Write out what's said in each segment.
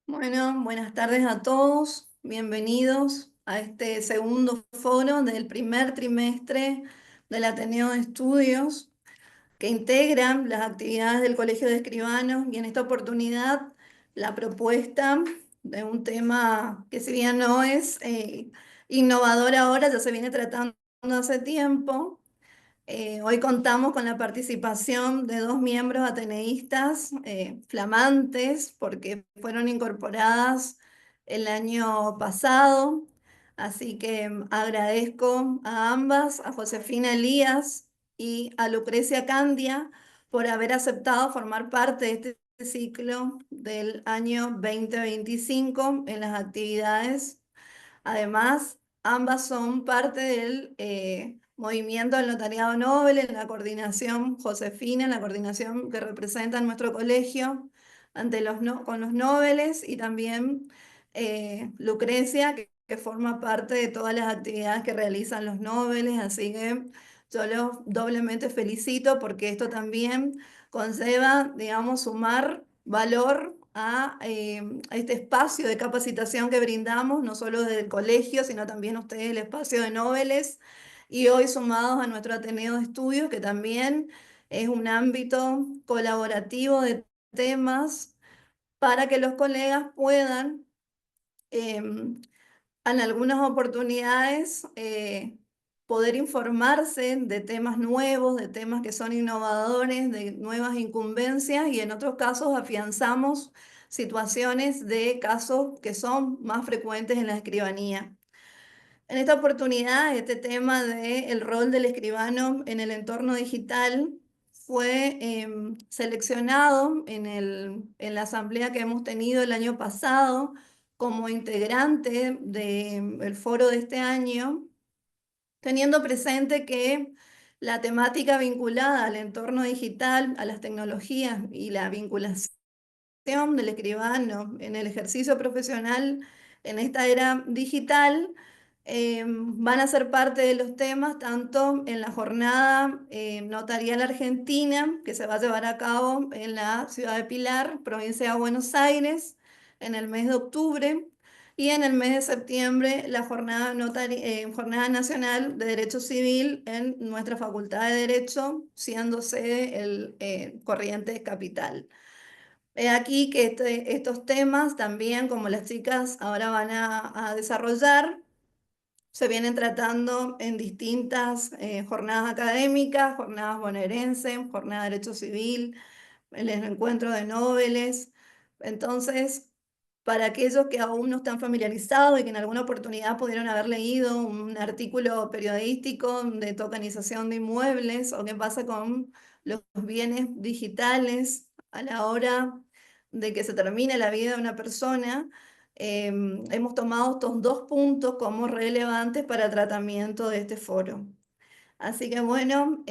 Bueno, buenas tardes a todos. Bienvenidos a este segundo foro del primer trimestre del Ateneo de Estudios que integran las actividades del Colegio de Escribanos y en esta oportunidad la propuesta de un tema que si bien no es innovador ahora, ya se viene tratando hace tiempo. Hoy contamos con la participación de dos miembros ateneístas flamantes porque fueron incorporadas el año pasado. Así que agradezco a ambas, a Josefina Elías y a Lucrecia Candia, por haber aceptado formar parte de este ciclo del año 2025 en las actividades. Además, ambas son parte del movimiento del Notariado Nobel, en la coordinación Josefina, en la coordinación que representa nuestro colegio ante con los Nobeles, y también Lucrecia, que forma parte de todas las actividades que realizan los Nobeles. Así que yo los doblemente felicito porque esto también conlleva, digamos, sumar valor a este espacio de capacitación que brindamos, no solo desde el colegio, sino también ustedes el espacio de Noveles, y hoy sumados a nuestro Ateneo de Estudios, que también es un ámbito colaborativo de temas para que los colegas puedan en algunas oportunidades poder informarse de temas nuevos, de temas que son innovadores, de nuevas incumbencias, y en otros casos afianzamos situaciones de casos que son más frecuentes en la escribanía. En esta oportunidad, este tema del rol del escribano en el entorno digital fue seleccionado en la asamblea que hemos tenido el año pasado como integrante del foro de este año, teniendo presente que la temática vinculada al entorno digital, a las tecnologías y la vinculación del escribano en el ejercicio profesional en esta era digital van a ser parte de los temas tanto en la jornada notarial argentina, que se va a llevar a cabo en la ciudad de Pilar, provincia de Buenos Aires, en el mes de octubre, y en el mes de septiembre la jornada nacional de Derecho Civil en nuestra Facultad de Derecho, siendo sede el Corrientes Capital. He aquí que estos temas también, como las chicas ahora van a desarrollar, se vienen tratando en distintas jornadas académicas, jornadas bonaerenses, jornada de Derecho Civil, el encuentro de Nobeles. Entonces, para aquellos que aún no están familiarizados y que en alguna oportunidad pudieron haber leído un artículo periodístico de tokenización de inmuebles o qué pasa con los bienes digitales a la hora de que se termine la vida de una persona, hemos tomado estos dos puntos como relevantes para el tratamiento de este foro. Así que bueno,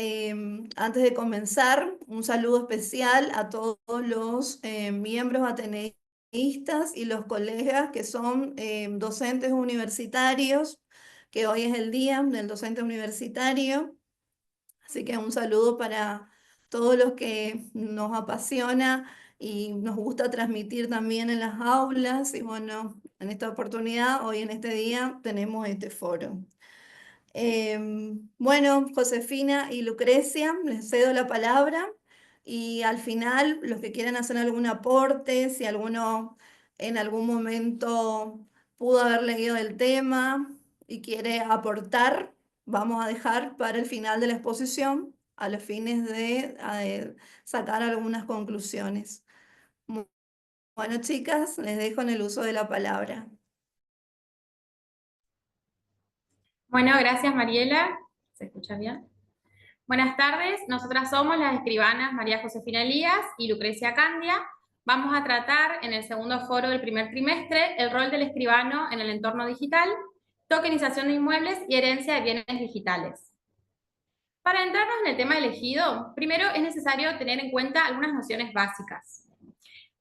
antes de comenzar, un saludo especial a todos los miembros ateneístas y los colegas que son docentes universitarios, que hoy es el día del docente universitario. Así que un saludo para todos los que nos apasiona y nos gusta transmitir también en las aulas. Y bueno, en esta oportunidad, hoy en este día, tenemos este foro. Bueno, Josefina y Lucrecia, les cedo la palabra, y al final los que quieran hacer algún aporte, si alguno en algún momento pudo haber leído el tema y quiere aportar, vamos a dejar para el final de la exposición a los fines de sacar algunas conclusiones. Bueno, chicas, les dejo en el uso de la palabra. Bueno, gracias Mariela. ¿Se escucha bien? Buenas tardes, nosotras somos las escribanas María Josefina Elías y Lucrecia Candia. Vamos a tratar en el segundo foro del primer trimestre el rol del escribano en el entorno digital, tokenización de inmuebles y herencia de bienes digitales. Para entrarnos en el tema elegido, primero es necesario tener en cuenta algunas nociones básicas.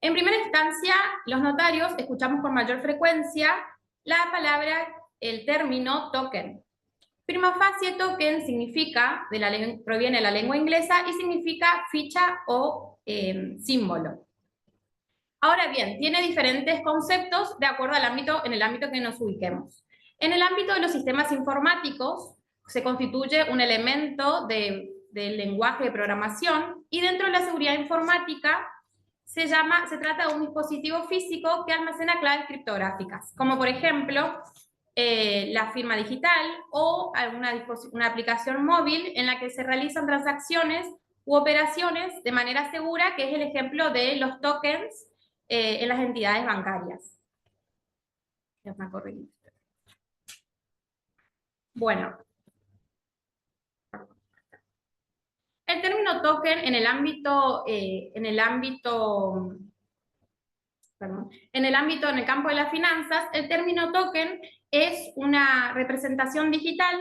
En primera instancia, los notarios escuchamos con mayor frecuencia la palabra, el término token. Prima facie token significa, proviene de la lengua inglesa y significa ficha o símbolo. Ahora bien, tiene diferentes conceptos de acuerdo al ámbito, en el ámbito que nos ubiquemos. En el ámbito de los sistemas informáticos, se constituye un elemento del lenguaje de programación, y dentro de la seguridad informática se trata de un dispositivo físico que almacena claves criptográficas, como por ejemplo la firma digital o una aplicación móvil en la que se realizan transacciones u operaciones de manera segura, que es el ejemplo de los tokens en las entidades bancarias. Bueno, el término token en el ámbito, en el campo de las finanzas, el término token es una representación digital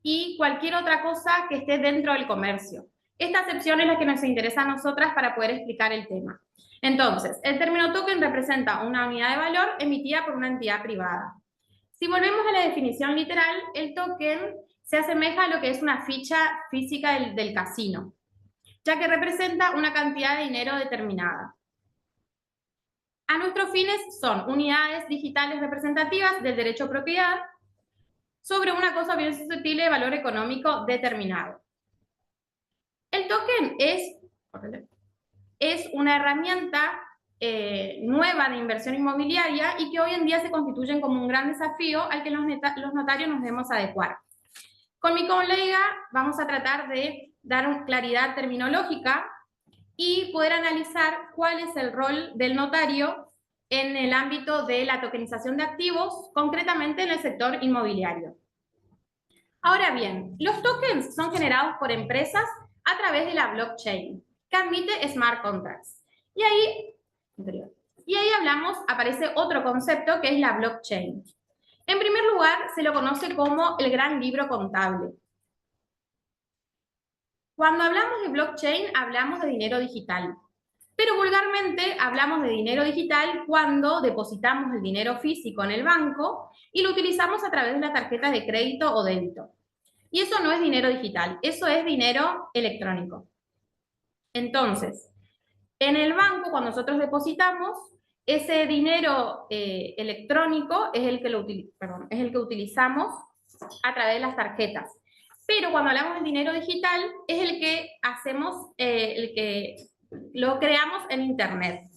y cualquier otra cosa que esté dentro del comercio. Esta acepción es la que nos interesa a nosotras para poder explicar el tema. Entonces, el término token representa una unidad de valor emitida por una entidad privada. Si volvemos a la definición literal, el token se asemeja a lo que es una ficha física del casino, ya que representa una cantidad de dinero determinada. A nuestros fines son unidades digitales representativas del derecho a propiedad sobre una cosa bien susceptible de valor económico determinado. El token es una herramienta nueva de inversión inmobiliaria y que hoy en día se constituyen como un gran desafío al que los notarios nos debemos adecuar. Con mi colega vamos a tratar de dar claridad terminológica y poder analizar cuál es el rol del notario en el ámbito de la tokenización de activos, concretamente en el sector inmobiliario. Ahora bien, los tokens son generados por empresas a través de la blockchain, que admite smart contracts. Y ahí aparece otro concepto que es la blockchain. En primer lugar, se lo conoce como el gran libro contable. Cuando hablamos de blockchain, hablamos de dinero digital. Pero vulgarmente hablamos de dinero digital cuando depositamos el dinero físico en el banco y lo utilizamos a través de la tarjeta de crédito o débito. Y eso no es dinero digital, eso es dinero electrónico. Entonces, en el banco, cuando nosotros depositamos, ese dinero electrónico es el que utilizamos a través de las tarjetas. Pero cuando hablamos del dinero digital, es el que lo creamos en Internet.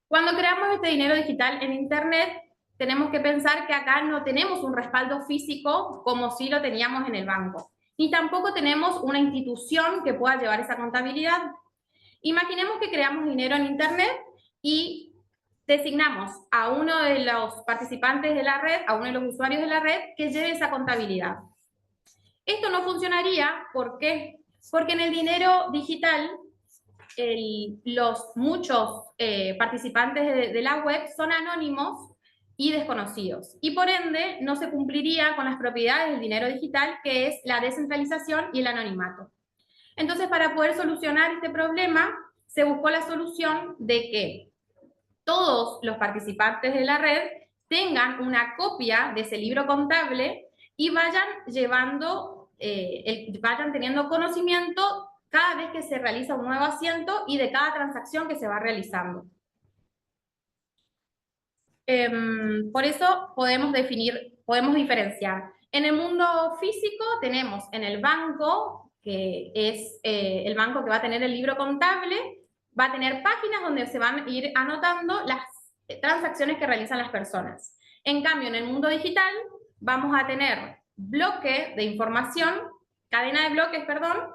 Cuando creamos este dinero digital en Internet, tenemos que pensar que acá no tenemos un respaldo físico como si lo teníamos en el banco, ni tampoco tenemos una institución que pueda llevar esa contabilidad. Imaginemos que creamos dinero en Internet y designamos a uno de los participantes de la red, a uno de los usuarios de la red, que lleve esa contabilidad. Esto no funcionaría, ¿por qué? Porque en el dinero digital, muchos participantes de la web son anónimos y desconocidos, y por ende no se cumpliría con las propiedades del dinero digital, que es la descentralización y el anonimato. Entonces, para poder solucionar este problema, se buscó la solución de que todos los participantes de la red tengan una copia de ese libro contable y vayan teniendo conocimiento cada vez que se realiza un nuevo asiento y de cada transacción que se va realizando. Por eso podemos diferenciar. En el mundo físico tenemos en el banco, que es el banco que va a tener el libro contable, va a tener páginas donde se van a ir anotando las transacciones que realizan las personas. En cambio, en el mundo digital vamos a tener bloque de información, cadena de bloques, perdón,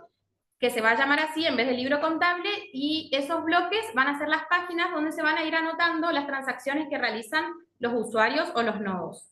que se va a llamar así en vez del libro contable, y esos bloques van a ser las páginas donde se van a ir anotando las transacciones que realizan los usuarios o los nodos.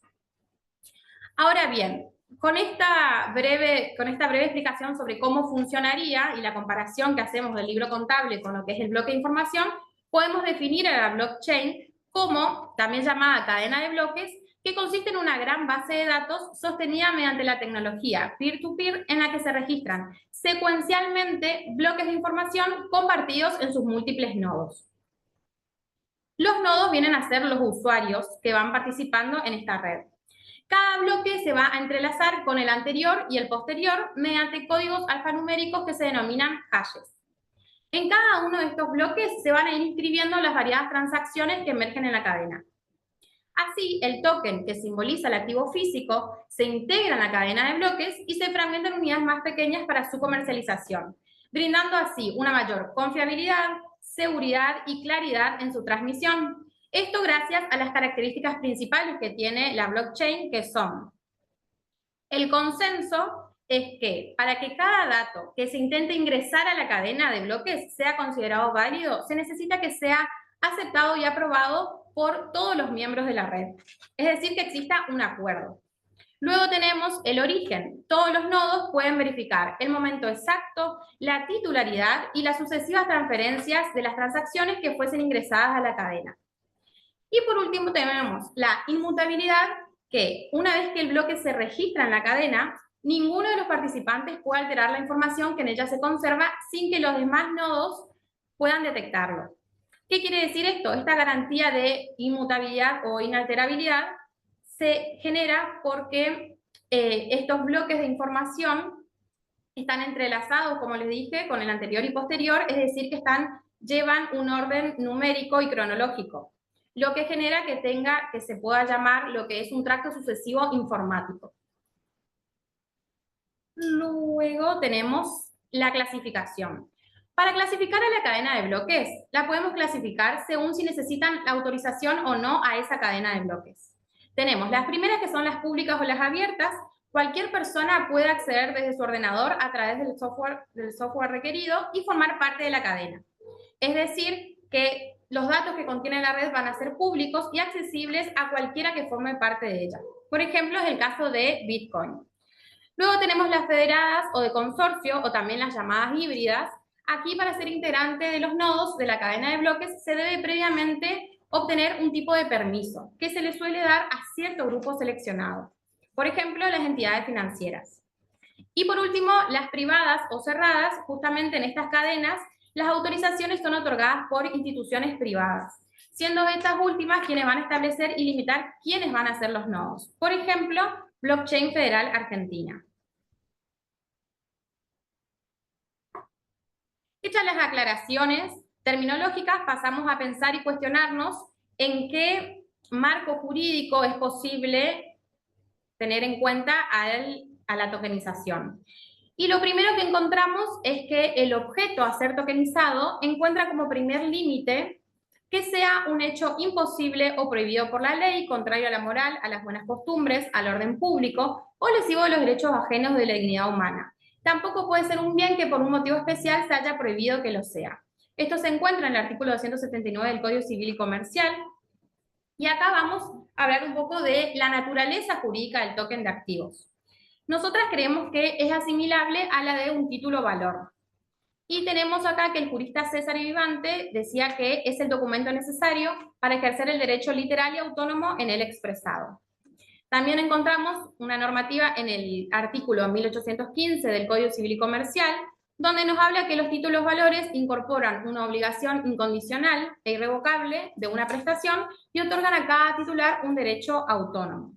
Ahora bien, con esta breve explicación sobre cómo funcionaría y la comparación que hacemos del libro contable con lo que es el bloque de información, podemos definir a la blockchain como, también llamada cadena de bloques, que consiste en una gran base de datos sostenida mediante la tecnología peer-to-peer, en la que se registran secuencialmente bloques de información compartidos en sus múltiples nodos. Los nodos vienen a ser los usuarios que van participando en esta red. Cada bloque se va a entrelazar con el anterior y el posterior mediante códigos alfanuméricos que se denominan hashes. En cada uno de estos bloques se van a ir inscribiendo las variadas transacciones que emergen en la cadena. Así, el token que simboliza el activo físico se integra en la cadena de bloques y se fragmenta en unidades más pequeñas para su comercialización, brindando así una mayor confiabilidad, seguridad y claridad en su transmisión. Esto gracias a las características principales que tiene la blockchain, que son: el consenso es que para que cada dato que se intente ingresar a la cadena de bloques sea considerado válido, se necesita que sea aceptado y aprobado por todos los miembros de la red. Es decir, que exista un acuerdo. Luego tenemos el origen. Todos los nodos pueden verificar el momento exacto, la titularidad y las sucesivas transferencias de las transacciones que fuesen ingresadas a la cadena. Y por último tenemos la inmutabilidad, que una vez que el bloque se registra en la cadena, ninguno de los participantes puede alterar la información que en ella se conserva sin que los demás nodos puedan detectarlo. ¿Qué quiere decir esto? Esta garantía de inmutabilidad o inalterabilidad se genera porque estos bloques de información están entrelazados, como les dije, con el anterior y posterior, es decir, que llevan un orden numérico y cronológico, lo que genera que se pueda llamar lo que es un tracto sucesivo informático. Luego tenemos la clasificación. Para clasificar a la cadena de bloques, la podemos clasificar según si necesitan la autorización o no a esa cadena de bloques. Tenemos las primeras, que son las públicas o las abiertas. Cualquier persona puede acceder desde su ordenador a través del software requerido y formar parte de la cadena. Es decir, que los datos que contiene la red van a ser públicos y accesibles a cualquiera que forme parte de ella. Por ejemplo, es el caso de Bitcoin. Luego tenemos las federadas o de consorcio, o también las llamadas híbridas. Aquí, para ser integrante de los nodos de la cadena de bloques, se debe previamente obtener un tipo de permiso que se le suele dar a cierto grupo seleccionado. Por ejemplo, las entidades financieras. Y por último, las privadas o cerradas. Justamente en estas cadenas, las autorizaciones son otorgadas por instituciones privadas, siendo estas últimas quienes van a establecer y limitar quiénes van a ser los nodos. Por ejemplo, Blockchain Federal Argentina. Hechas las aclaraciones terminológicas, pasamos a pensar y cuestionarnos en qué marco jurídico es posible tener en cuenta a la tokenización. Y lo primero que encontramos es que el objeto a ser tokenizado encuentra como primer límite que sea un hecho imposible o prohibido por la ley, contrario a la moral, a las buenas costumbres, al orden público o lesivo de los derechos ajenos de la dignidad humana. Tampoco puede ser un bien que por un motivo especial se haya prohibido que lo sea. Esto se encuentra en el artículo 279 del Código Civil y Comercial. Y acá vamos a hablar un poco de la naturaleza jurídica del token de activos. Nosotras creemos que es asimilable a la de un título valor. Y tenemos acá que el jurista César Vivante decía que es el documento necesario para ejercer el derecho literal y autónomo en él expresado. También encontramos una normativa en el artículo 1815 del Código Civil y Comercial, donde nos habla que los títulos valores incorporan una obligación incondicional e irrevocable de una prestación y otorgan a cada titular un derecho autónomo.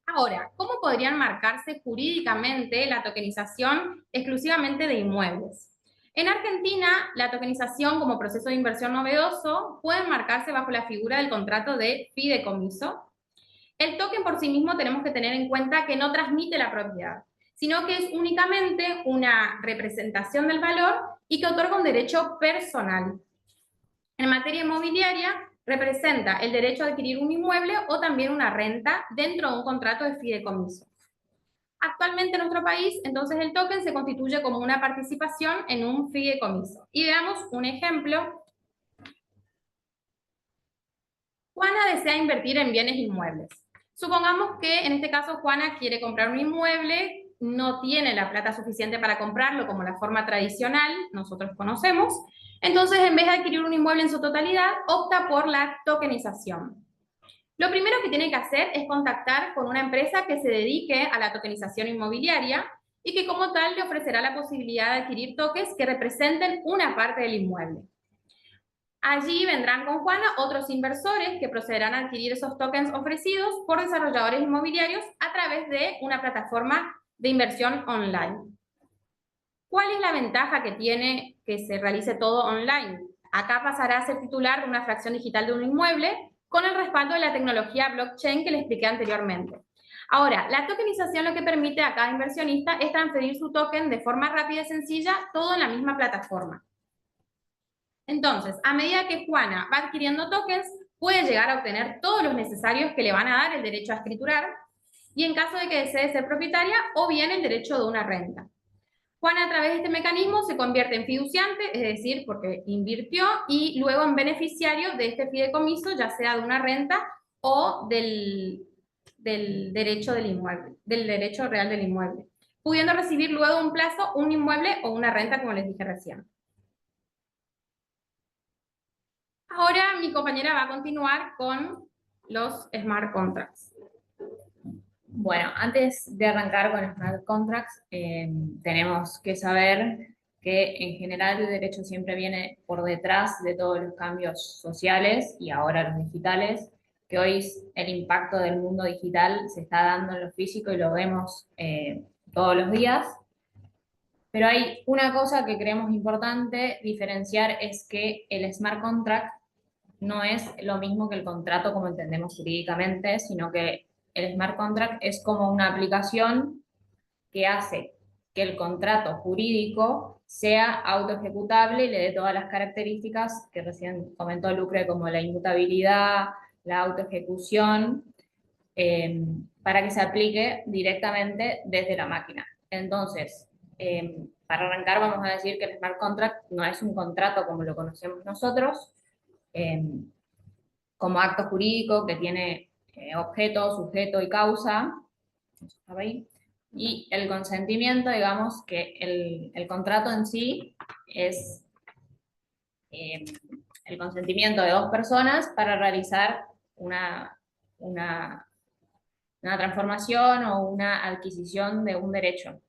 Ahora, ¿cómo podrían marcarse jurídicamente la tokenización exclusivamente de inmuebles? En Argentina, la tokenización como proceso de inversión novedoso puede marcarse bajo la figura del contrato de fideicomiso. El token por sí mismo tenemos que tener en cuenta que no transmite la propiedad, sino que es únicamente una representación del valor y que otorga un derecho personal. En materia inmobiliaria, representa el derecho a adquirir un inmueble o también una renta dentro de un contrato de fideicomiso. Actualmente en nuestro país, entonces, el token se constituye como una participación en un fideicomiso. Y veamos un ejemplo. Juana desea invertir en bienes inmuebles. Supongamos que en este caso Juana quiere comprar un inmueble, no tiene la plata suficiente para comprarlo como la forma tradicional nosotros conocemos, entonces en vez de adquirir un inmueble en su totalidad, opta por la tokenización. Lo primero que tiene que hacer es contactar con una empresa que se dedique a la tokenización inmobiliaria y que como tal le ofrecerá la posibilidad de adquirir tokens que representen una parte del inmueble. Allí vendrán con Juana otros inversores que procederán a adquirir esos tokens ofrecidos por desarrolladores inmobiliarios a través de una plataforma de inversión online. ¿Cuál es la ventaja que tiene que se realice todo online? Acá pasará a ser titular de una fracción digital de un inmueble con el respaldo de la tecnología blockchain que le expliqué anteriormente. Ahora, la tokenización lo que permite a cada inversionista es transferir su token de forma rápida y sencilla, todo en la misma plataforma. Entonces, a medida que Juana va adquiriendo tokens, puede llegar a obtener todos los necesarios que le van a dar el derecho a escriturar, y en caso de que desee ser propietaria, o bien el derecho de una renta. Juana, a través de este mecanismo, se convierte en fiduciante, es decir, porque invirtió, y luego en beneficiario de este fideicomiso, ya sea de una renta o del derecho del inmueble, del derecho real del inmueble, pudiendo recibir luego de un plazo un inmueble o una renta, como les dije recién. Ahora mi compañera va a continuar con los smart contracts. Bueno, antes de arrancar con smart contracts, tenemos que saber que en general el derecho siempre viene por detrás de todos los cambios sociales y ahora los digitales, que hoy el impacto del mundo digital se está dando en lo físico y lo vemos todos los días. Pero hay una cosa que creemos importante diferenciar, es que el smart contract no es lo mismo que el contrato como entendemos jurídicamente, sino que el smart contract es como una aplicación que hace que el contrato jurídico sea autoejecutable y le dé todas las características que recién comentó Lucre, como la inmutabilidad, la autoejecución, para que se aplique directamente desde la máquina. Entonces, para arrancar vamos a decir que el smart contract no es un contrato como lo conocemos nosotros, como acto jurídico que tiene objeto, sujeto y causa, y el consentimiento, digamos que el contrato en sí es el consentimiento de dos personas para realizar una transformación o una adquisición de un derecho.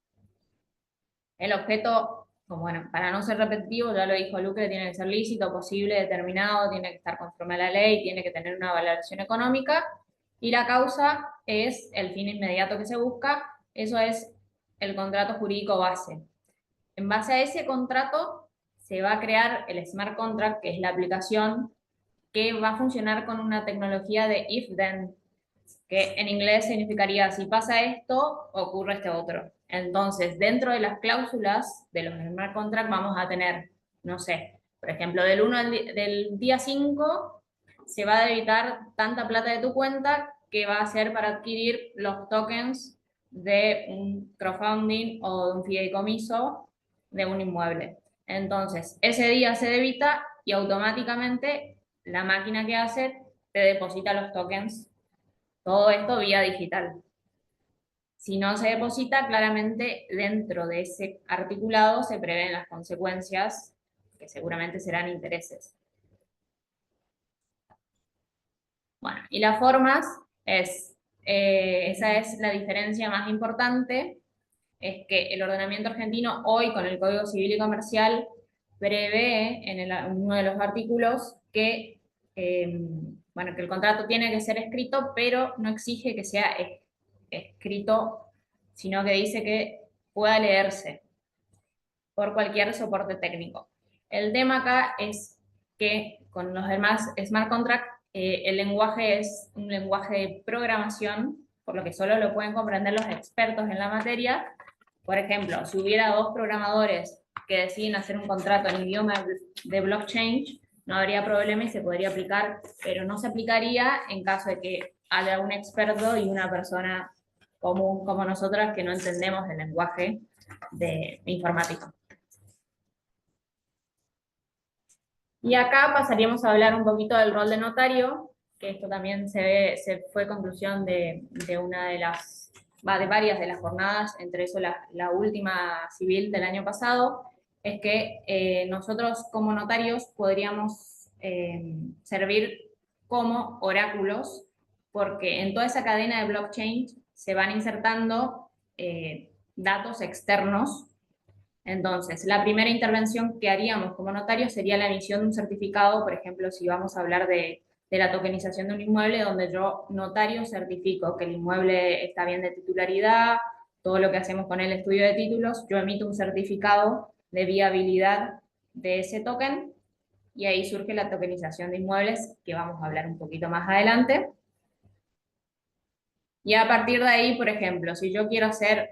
El objeto, como bueno, para no ser repetitivo, ya lo dijo Lucre, tiene que ser lícito, posible, determinado, tiene que estar conforme a la ley, tiene que tener una valoración económica, y la causa es el fin inmediato que se busca. Eso es el contrato jurídico base. En base a ese contrato se va a crear el smart contract, que es la aplicación que va a funcionar con una tecnología de if-then, que en inglés significaría si pasa esto, ocurre este otro. Entonces, dentro de las cláusulas de los smart contract vamos a tener, no sé, por ejemplo, del día 5 se va a debitar tanta plata de tu cuenta que va a ser para adquirir los tokens de un crowdfunding o de un fideicomiso de un inmueble. Entonces, ese día se debita y automáticamente la máquina que hace te deposita los tokens. Todo esto vía digital. Si no se deposita, claramente dentro de ese articulado se prevén las consecuencias, que seguramente serán intereses. Bueno, y las formas esa es la diferencia más importante, es que el ordenamiento argentino hoy con el Código Civil y Comercial prevé en uno de los artículos que, bueno, que el contrato tiene que ser escrito, pero no exige que sea escrito, sino que dice que pueda leerse por cualquier soporte técnico. El tema acá es que con los demás smart contract el lenguaje es un lenguaje de programación, por lo que solo lo pueden comprender los expertos en la materia. Por ejemplo, si hubiera dos programadores que deciden hacer un contrato en idioma de blockchain, no habría problema y se podría aplicar, pero no se aplicaría en caso de que haya un experto y una persona común como nosotras que no entendemos el lenguaje de informático. Y acá pasaríamos a hablar un poquito del rol de notario, que esto también se fue conclusión de varias de las jornadas, entre eso la última civil del año pasado, es que nosotros como notarios podríamos servir como oráculos, porque en toda esa cadena de blockchain se van insertando datos externos. Entonces, la primera intervención que haríamos como notarios sería la emisión de un certificado, por ejemplo, si vamos a hablar de la tokenización de un inmueble, donde yo, notario, certifico que el inmueble está bien de titularidad, todo lo que hacemos con el estudio de títulos, yo emito un certificado de viabilidad de ese token y ahí surge la tokenización de inmuebles, que vamos a hablar un poquito más adelante. Y a partir de ahí, por ejemplo, si yo quiero hacer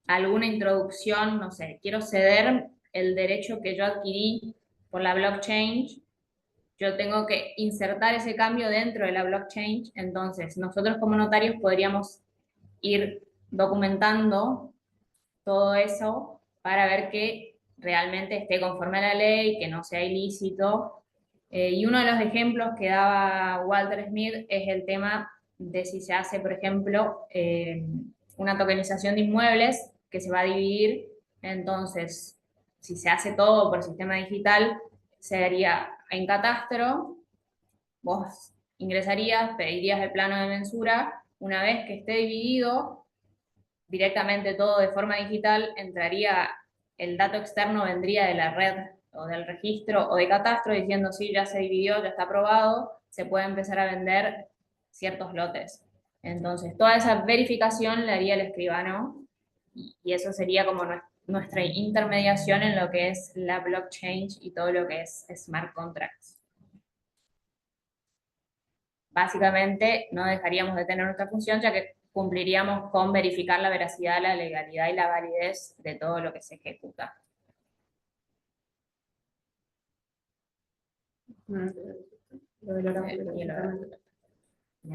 alguna introducción, no sé, quiero ceder el derecho que yo adquirí por la blockchain, yo tengo que insertar ese cambio dentro de la blockchain, entonces nosotros como notarios podríamos ir documentando todo eso para ver que realmente esté conforme a la ley, que no sea ilícito. Y uno de los ejemplos que daba Walter Smith es el tema de si se hace, por ejemplo, una tokenización de inmuebles que se va a dividir. Entonces, si se hace todo por sistema digital, se haría en catastro, vos ingresarías, pedirías el plano de mensura, una vez que esté dividido, directamente todo de forma digital, entraría, el dato externo vendría de la red o del registro o de catastro diciendo sí, ya se dividió, ya está aprobado, se puede empezar a vender ciertos lotes. Entonces, toda esa verificación la haría el escribano y eso sería como nuestra intermediación en lo que es la blockchain y todo lo que es smart contracts. Básicamente, no dejaríamos de tener nuestra función, ya que cumpliríamos con verificar la veracidad, la legalidad y la validez de todo lo que se ejecuta. Me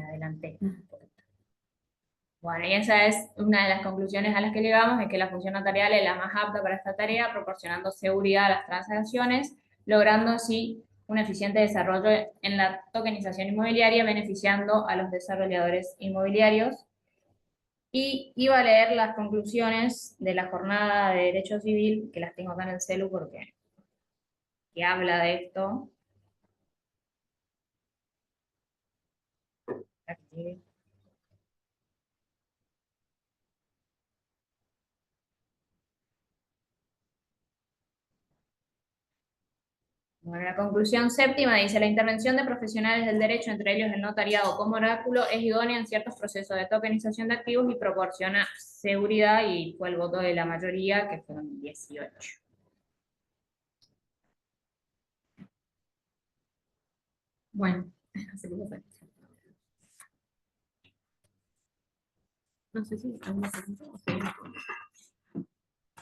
adelanté. Bueno, y esa es una de las conclusiones a las que llegamos, es que la función notarial es la más apta para esta tarea, proporcionando seguridad a las transacciones, logrando así un eficiente desarrollo en la tokenización inmobiliaria, beneficiando a los desarrolladores inmobiliarios. Y iba a leer las conclusiones de la jornada de Derecho Civil, que las tengo acá en el celu porque que habla de esto. Aquí. Bueno, la conclusión séptima dice, la intervención de profesionales del derecho, entre ellos el notariado como oráculo, es idónea en ciertos procesos de tokenización de activos y proporciona seguridad, y fue el voto de la mayoría, que fueron 18. Bueno, no sé si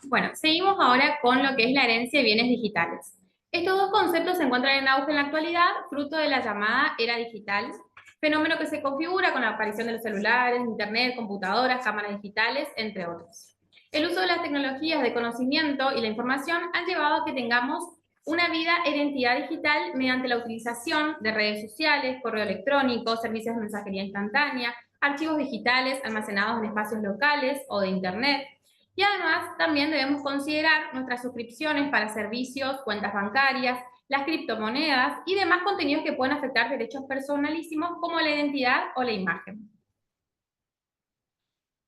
Bueno, seguimos ahora con lo que es la herencia de bienes digitales. Estos dos conceptos se encuentran en auge en la actualidad, fruto de la llamada era digital, fenómeno que se configura con la aparición de los celulares, internet, computadoras, cámaras digitales, entre otros. El uso de las tecnologías de conocimiento y la información han llevado a que tengamos una vida en identidad digital mediante la utilización de redes sociales, correo electrónico, servicios de mensajería instantánea, archivos digitales almacenados en espacios locales o de internet. Y además también debemos considerar nuestras suscripciones para servicios, cuentas bancarias, las criptomonedas y demás contenidos que pueden afectar derechos personalísimos como la identidad o la imagen.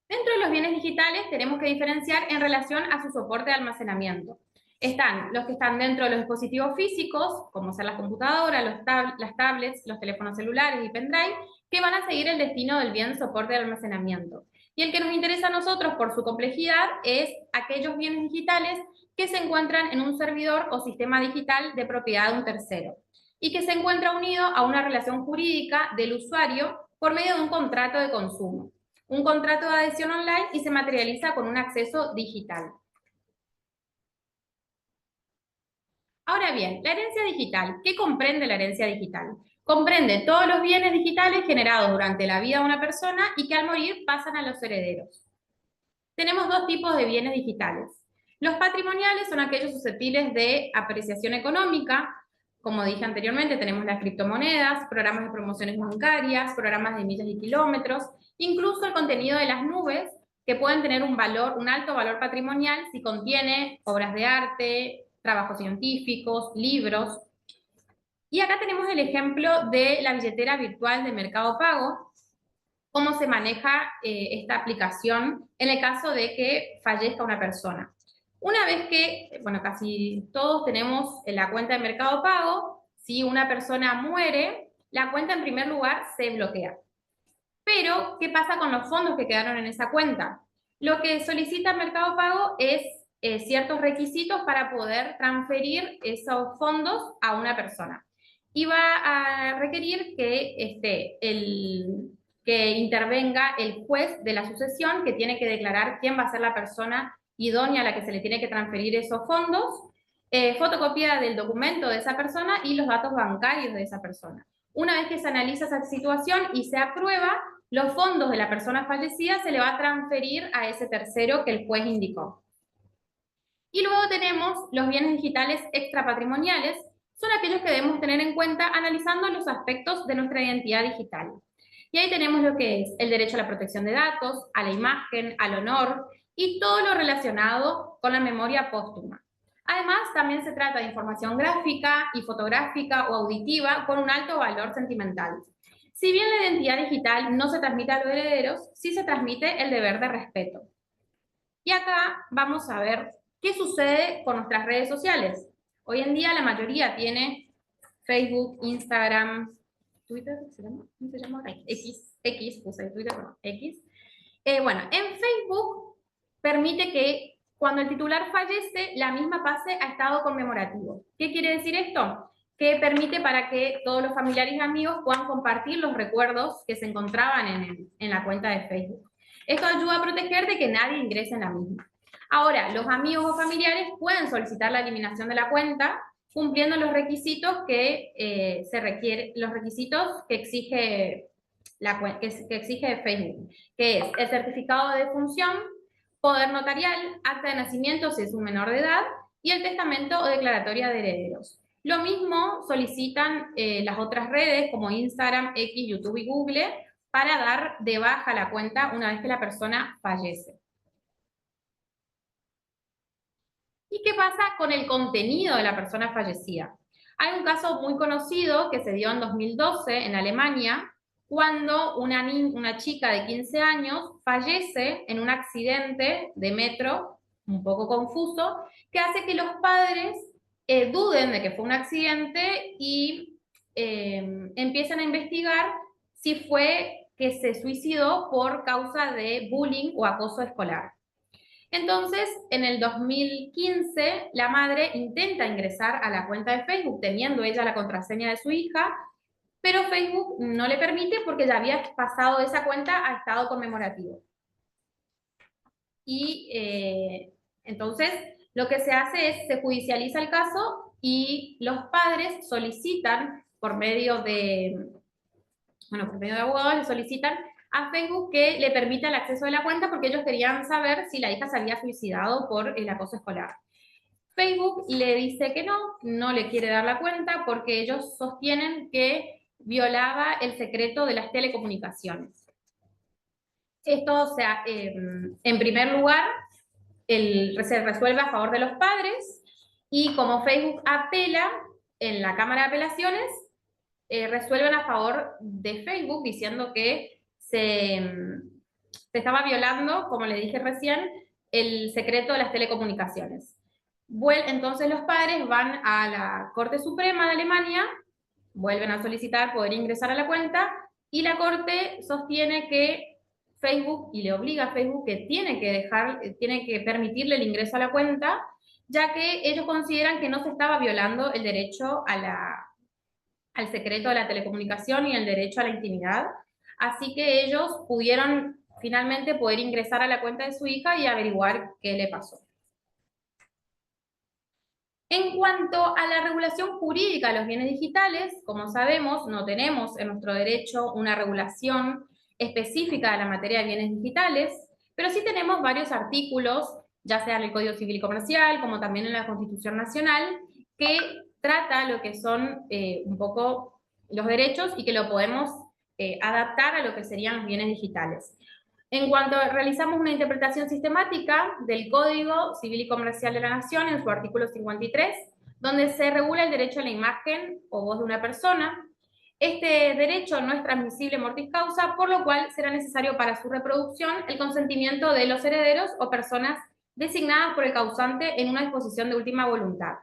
Dentro de los bienes digitales tenemos que diferenciar en relación a su soporte de almacenamiento. Están los que están dentro de los dispositivos físicos, como ser las computadoras, las tablets, los teléfonos celulares y pendrive, que van a seguir el destino del bien soporte de almacenamiento. Y el que nos interesa a nosotros por su complejidad es aquellos bienes digitales que se encuentran en un servidor o sistema digital de propiedad de un tercero y que se encuentra unido a una relación jurídica del usuario por medio de un contrato de consumo, un contrato de adhesión online y se materializa con un acceso digital. Ahora bien, la herencia digital, ¿qué comprende la herencia digital? Comprende todos los bienes digitales generados durante la vida de una persona y que al morir pasan a los herederos. Tenemos dos tipos de bienes digitales. Los patrimoniales son aquellos susceptibles de apreciación económica. Como dije anteriormente, tenemos las criptomonedas, programas de promociones bancarias, programas de millas y kilómetros, incluso el contenido de las nubes, que pueden tener un alto valor patrimonial si contiene obras de arte, trabajos científicos, libros. Y acá tenemos el ejemplo de la billetera virtual de Mercado Pago, cómo se maneja esta aplicación en el caso de que fallezca una persona. Una vez que, bueno, casi todos tenemos la cuenta de Mercado Pago, si una persona muere, la cuenta en primer lugar se bloquea. Pero, ¿qué pasa con los fondos que quedaron en esa cuenta? Lo que solicita Mercado Pago es ciertos requisitos para poder transferir esos fondos a una persona. Y va a requerir que, que intervenga el juez de la sucesión, que tiene que declarar quién va a ser la persona idónea a la que se le tiene que transferir esos fondos, fotocopia del documento de esa persona y los datos bancarios de esa persona. Una vez que se analiza esa situación y se aprueba, los fondos de la persona fallecida se le va a transferir a ese tercero que el juez indicó. Y luego tenemos los bienes digitales extrapatrimoniales, son aquellos que debemos tener en cuenta analizando los aspectos de nuestra identidad digital. Y ahí tenemos lo que es el derecho a la protección de datos, a la imagen, al honor y todo lo relacionado con la memoria póstuma. Además, también se trata de información gráfica y fotográfica o auditiva con un alto valor sentimental. Si bien la identidad digital no se transmite a los herederos, sí se transmite el deber de respeto. Y acá vamos a ver qué sucede con nuestras redes sociales. Hoy en día la mayoría tiene Facebook, Instagram, Twitter, ¿se llama? ¿Cómo se llama? X, puse Twitter, no, X. Bueno, en Facebook permite que cuando el titular fallece, la misma pase a estado conmemorativo. ¿Qué quiere decir esto? Que permite para que todos los familiares y amigos puedan compartir los recuerdos que se encontraban en la cuenta de Facebook. Esto ayuda a proteger de que nadie ingrese en la misma. Ahora, los amigos o familiares pueden solicitar la eliminación de la cuenta cumpliendo los requisitos que se requiere, los requisitos que exige Facebook, que es el certificado de defunción, poder notarial, acta de nacimiento si es un menor de edad y el testamento o declaratoria de herederos. Lo mismo solicitan las otras redes como Instagram, X, YouTube y Google para dar de baja la cuenta una vez que la persona fallece. ¿Y qué pasa con el contenido de la persona fallecida? Hay un caso muy conocido que se dio en 2012 en Alemania, cuando una chica de 15 años fallece en un accidente de metro, un poco confuso, que hace que los padres duden de que fue un accidente y empiezan a investigar si fue que se suicidó por causa de bullying o acoso escolar. Entonces, en el 2015, la madre intenta ingresar a la cuenta de Facebook teniendo ella la contraseña de su hija, pero Facebook no le permite porque ya había pasado esa cuenta a estado conmemorativo. Y entonces, lo que se hace es, se judicializa el caso y los padres solicitan por medio de abogados, le solicitan a Facebook que le permita el acceso de la cuenta porque ellos querían saber si la hija se había suicidado por el acoso escolar. Facebook le dice que no le quiere dar la cuenta porque ellos sostienen que violaba el secreto de las telecomunicaciones. Esto, o sea, en primer lugar, se resuelve a favor de los padres y como Facebook apela en la Cámara de Apelaciones, resuelven a favor de Facebook diciendo que se estaba violando, como le dije recién, el secreto de las telecomunicaciones. Entonces los padres van a la Corte Suprema de Alemania, vuelven a solicitar poder ingresar a la cuenta y la Corte sostiene que Facebook, y le obliga a Facebook que tiene que permitirle el ingreso a la cuenta, ya que ellos consideran que no se estaba violando el derecho al secreto de la telecomunicación y el derecho a la intimidad. Así que ellos pudieron finalmente poder ingresar a la cuenta de su hija y averiguar qué le pasó. En cuanto a la regulación jurídica de los bienes digitales, como sabemos, no tenemos en nuestro derecho una regulación específica de la materia de bienes digitales, pero sí tenemos varios artículos, ya sea en el Código Civil y Comercial, como también en la Constitución Nacional, que trata lo que son un poco los derechos y que lo podemos adaptar a lo que serían los bienes digitales. En cuanto realizamos una interpretación sistemática del Código Civil y Comercial de la Nación en su artículo 53, donde se regula el derecho a la imagen o voz de una persona. Este derecho no es transmisible mortis causa, por lo cual será necesario para su reproducción el consentimiento de los herederos o personas designadas por el causante en una disposición de última voluntad.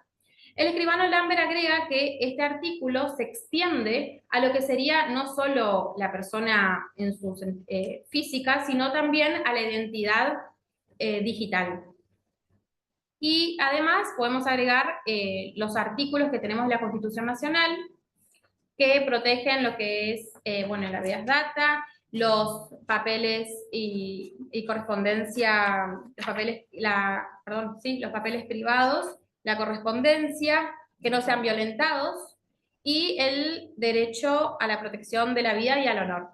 El escribano Lambert agrega que este artículo se extiende a lo que sería no solo la persona en su física, sino también a la identidad digital. Y además podemos agregar los artículos que tenemos en la Constitución Nacional que protegen lo que es, bueno, la habeas data, los papeles y correspondencia, los papeles privados, la correspondencia, que no sean violentados, y el derecho a la protección de la vida y al honor.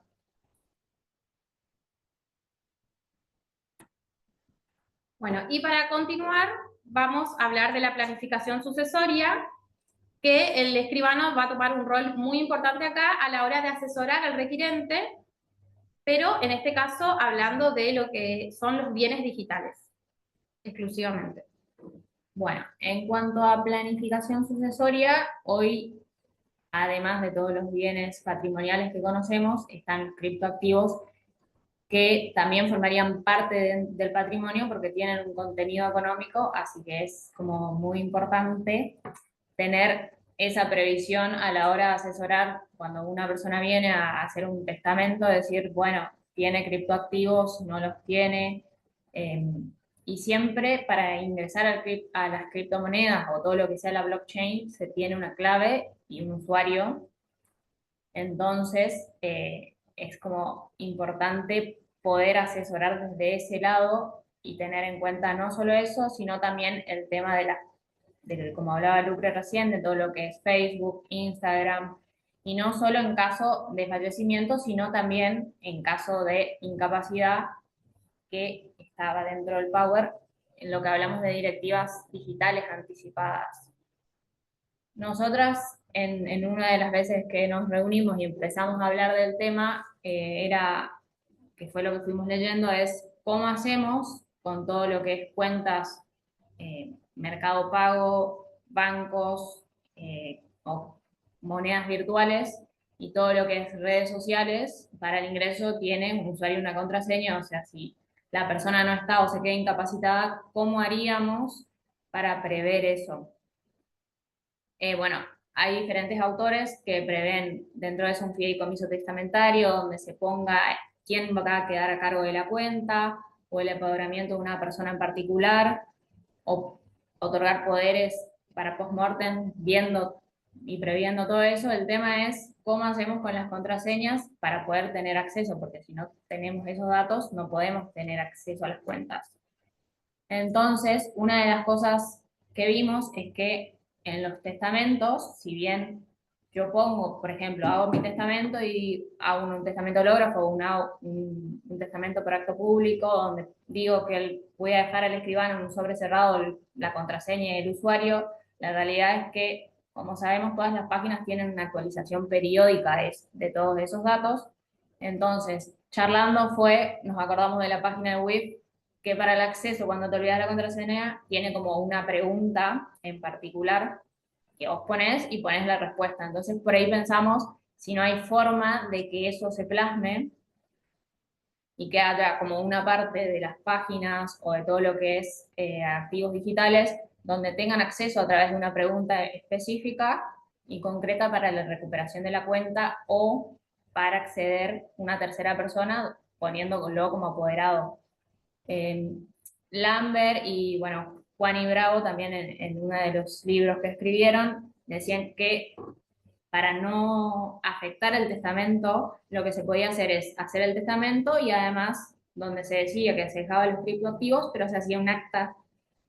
Bueno, y para continuar, vamos a hablar de la planificación sucesoria, que el escribano va a tomar un rol muy importante acá a la hora de asesorar al requirente, pero en este caso hablando de lo que son los bienes digitales, exclusivamente. Bueno, en cuanto a planificación sucesoria, hoy, además de todos los bienes patrimoniales que conocemos, están los criptoactivos que también formarían parte del patrimonio porque tienen un contenido económico, así que es como muy importante tener esa previsión a la hora de asesorar cuando una persona viene a hacer un testamento, decir, bueno, tiene criptoactivos, no los tiene, y siempre para ingresar a las criptomonedas o todo lo que sea la blockchain se tiene una clave y un usuario, entonces es como importante poder asesorar desde ese lado y tener en cuenta no solo eso, sino también el tema como hablaba Lucre recién, de todo lo que es Facebook, Instagram, y no solo en caso de fallecimiento, sino también en caso de incapacidad, que estaba dentro del Power, en lo que hablamos de directivas digitales anticipadas. Nosotras, en una de las veces que nos reunimos y empezamos a hablar del tema, que fue lo que fuimos leyendo, es cómo hacemos con todo lo que es cuentas, Mercado Pago, bancos o monedas virtuales y todo lo que es redes sociales. Para el ingreso tiene un usuario y una contraseña, o sea, si la persona no está o se queda incapacitada, ¿cómo haríamos para prever eso? Bueno, hay diferentes autores que prevén dentro de eso un fideicomiso testamentario donde se ponga quién va a quedar a cargo de la cuenta o el empoderamiento de una persona en particular, o otorgar poderes para post-mortem viendo y previendo todo eso. El tema es cómo hacemos con las contraseñas para poder tener acceso, porque si no tenemos esos datos no podemos tener acceso a las cuentas. Entonces, una de las cosas que vimos es que en los testamentos, si bien yo pongo, por ejemplo, hago mi testamento y hago un testamento hológrafo o un testamento por acto público, donde digo que voy a dejar al escribano en un sobre cerrado la contraseña y el usuario, la realidad es que, como sabemos, todas las páginas tienen una actualización periódica de todos esos datos. Entonces, charlando nos acordamos de la página de WIF, que para el acceso, cuando te olvidas la contraseña, tiene como una pregunta en particular que vos ponés y ponés la respuesta. Entonces, por ahí pensamos si no hay forma de que eso se plasme y que haya como una parte de las páginas o de todo lo que es activos digitales donde tengan acceso a través de una pregunta específica y concreta para la recuperación de la cuenta o para acceder una tercera persona poniéndolo como apoderado. Lambert y, bueno, Juan y Bravo también en uno de los libros que escribieron decían que para no afectar el testamento, lo que se podía hacer es hacer el testamento y además donde se decía que se dejaban los criptoactivos, pero se hacía un acta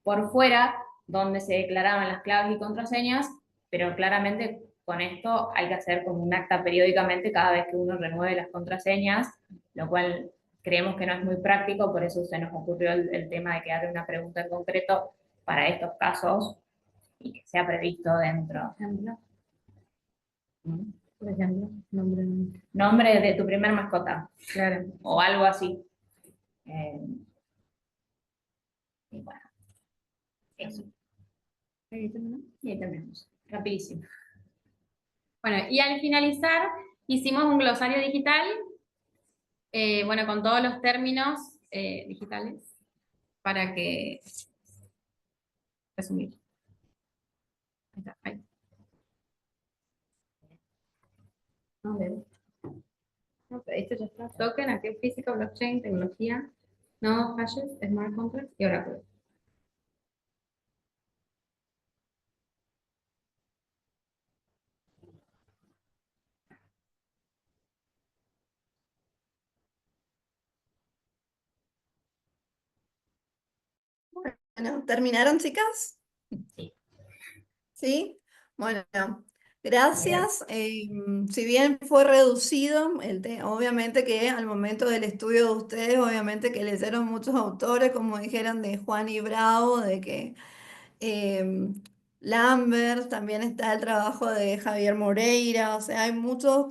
por fuera donde se declaraban las claves y contraseñas, pero claramente con esto hay que hacer como un acta periódicamente cada vez que uno renueve las contraseñas, lo cual creemos que no es muy práctico, por eso se nos ocurrió el tema de que haga una pregunta en concreto para estos casos y que sea previsto dentro. Por ejemplo, Nombre de tu primer mascota. Claro. O algo así. Y bueno, eso. Y ahí terminamos. Rapidísimo. Bueno, y al finalizar hicimos un glosario digital, bueno, con todos los términos digitales, para que resumir. está, ahí. A ver. Ok, esto ya está. Token, activo física, blockchain, tecnología, no hashes, smart contracts y Oracle. Bueno, ¿terminaron, chicas? Sí. Sí. Bueno, Bien. gracias. Si bien fue reducido, obviamente que al momento del estudio de ustedes, obviamente que leyeron muchos autores, como dijeron, de Juan y Bravo, de que eh, Lambert, también está el trabajo de Javier Moreira, o sea, hay muchos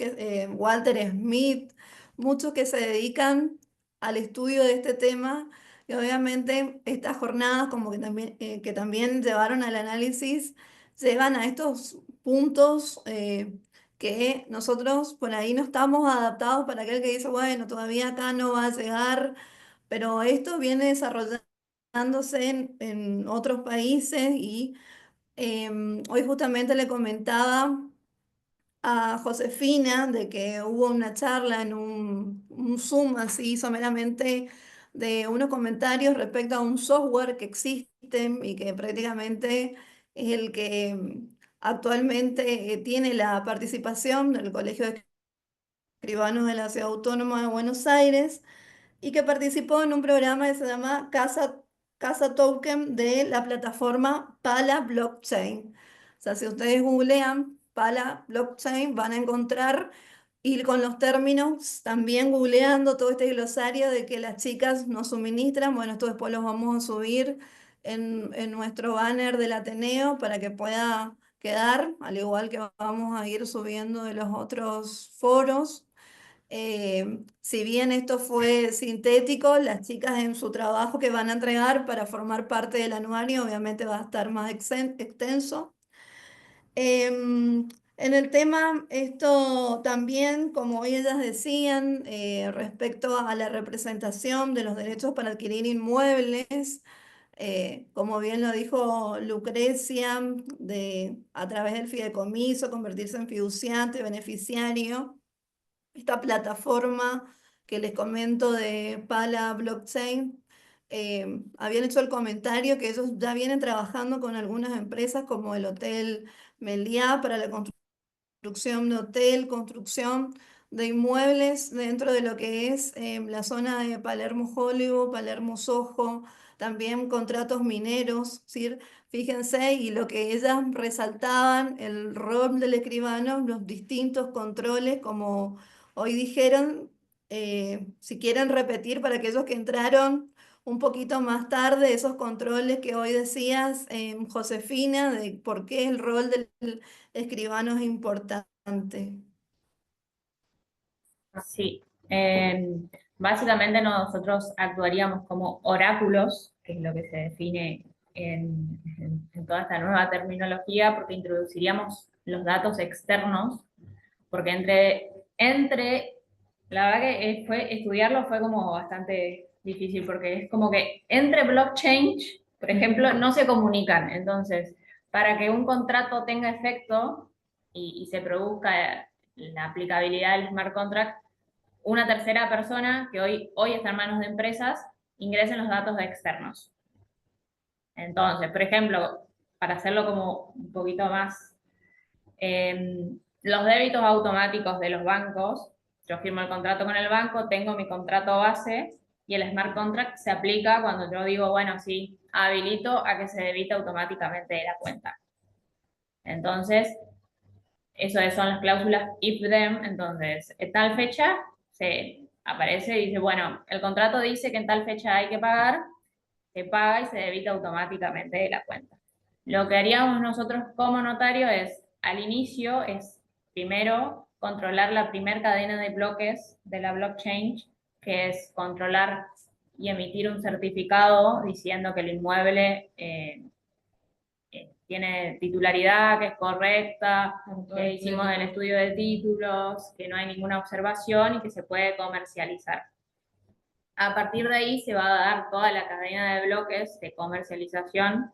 Walter Smith, muchos que se dedican al estudio de este tema y obviamente estas jornadas como que también llevaron al análisis, llevan a estos puntos que nosotros por ahí no estamos adaptados para aquel que dice, bueno, todavía acá no va a llegar, pero esto viene desarrollándose en otros países y hoy justamente le comentaba a Josefina de que hubo una charla en un Zoom así someramente de unos comentarios respecto a un software que existe y que prácticamente es el que actualmente tiene la participación del Colegio de Escribanos de la Ciudad Autónoma de Buenos Aires y que participó en un programa que se llama Casa Token de la plataforma Pala Blockchain. O sea, si ustedes googlean Pala Blockchain van a encontrar, y con los términos, también googleando todo este glosario de que las chicas nos suministran, bueno, esto después los vamos a subir en nuestro banner del Ateneo para que pueda quedar, al igual que vamos a ir subiendo de los otros foros. Si bien esto fue sintético, las chicas en su trabajo que van a entregar para formar parte del anuario obviamente va a estar más extenso. En el tema, esto también, como ellas decían, respecto a la representación de los derechos para adquirir inmuebles, como bien lo dijo Lucrecia, a través del fideicomiso, convertirse en fiduciante, beneficiario. Esta plataforma que les comento de Pala Blockchain, habían hecho el comentario que ellos ya vienen trabajando con algunas empresas como el Hotel Meliá para la construcción de hotel, construcción de inmuebles dentro de lo que es la zona de Palermo Hollywood, Palermo Soho, también contratos mineros, ¿sí? Fíjense, y lo que ellas resaltaban, el rol del escribano, los distintos controles, como hoy dijeron, si quieren repetir para aquellos que entraron un poquito más tarde, esos controles que hoy decías, Josefina, de por qué el rol del escribano es importante. Sí. Básicamente nosotros actuaríamos como oráculos, que es lo que se define en toda esta nueva terminología, porque introduciríamos los datos externos, porque la verdad que estudiarlo fue como bastante difícil, porque es como que entre blockchain, por ejemplo, no se comunican. Entonces, para que un contrato tenga efecto y se produzca la aplicabilidad del smart contract, una tercera persona que hoy está en manos de empresas ingresen los datos externos. Entonces, por ejemplo, para hacerlo como un poquito más, los débitos automáticos de los bancos, yo firmo el contrato con el banco, tengo mi contrato base y el smart contract se aplica cuando yo digo, bueno, sí, habilito a que se debite automáticamente de la cuenta. Entonces, eso son las cláusulas if-then. Entonces, en tal fecha se aparece y dice, bueno, el contrato dice que en tal fecha hay que pagar, se paga y se debita automáticamente de la cuenta. Lo que haríamos nosotros como notario es, al inicio, es primero controlar la primera cadena de bloques de la blockchain, que es controlar y emitir un certificado diciendo que el inmueble tiene titularidad, que es correcta, que hicimos el estudio de títulos, que no hay ninguna observación y que se puede comercializar. A partir de ahí se va a dar toda la cadena de bloques de comercialización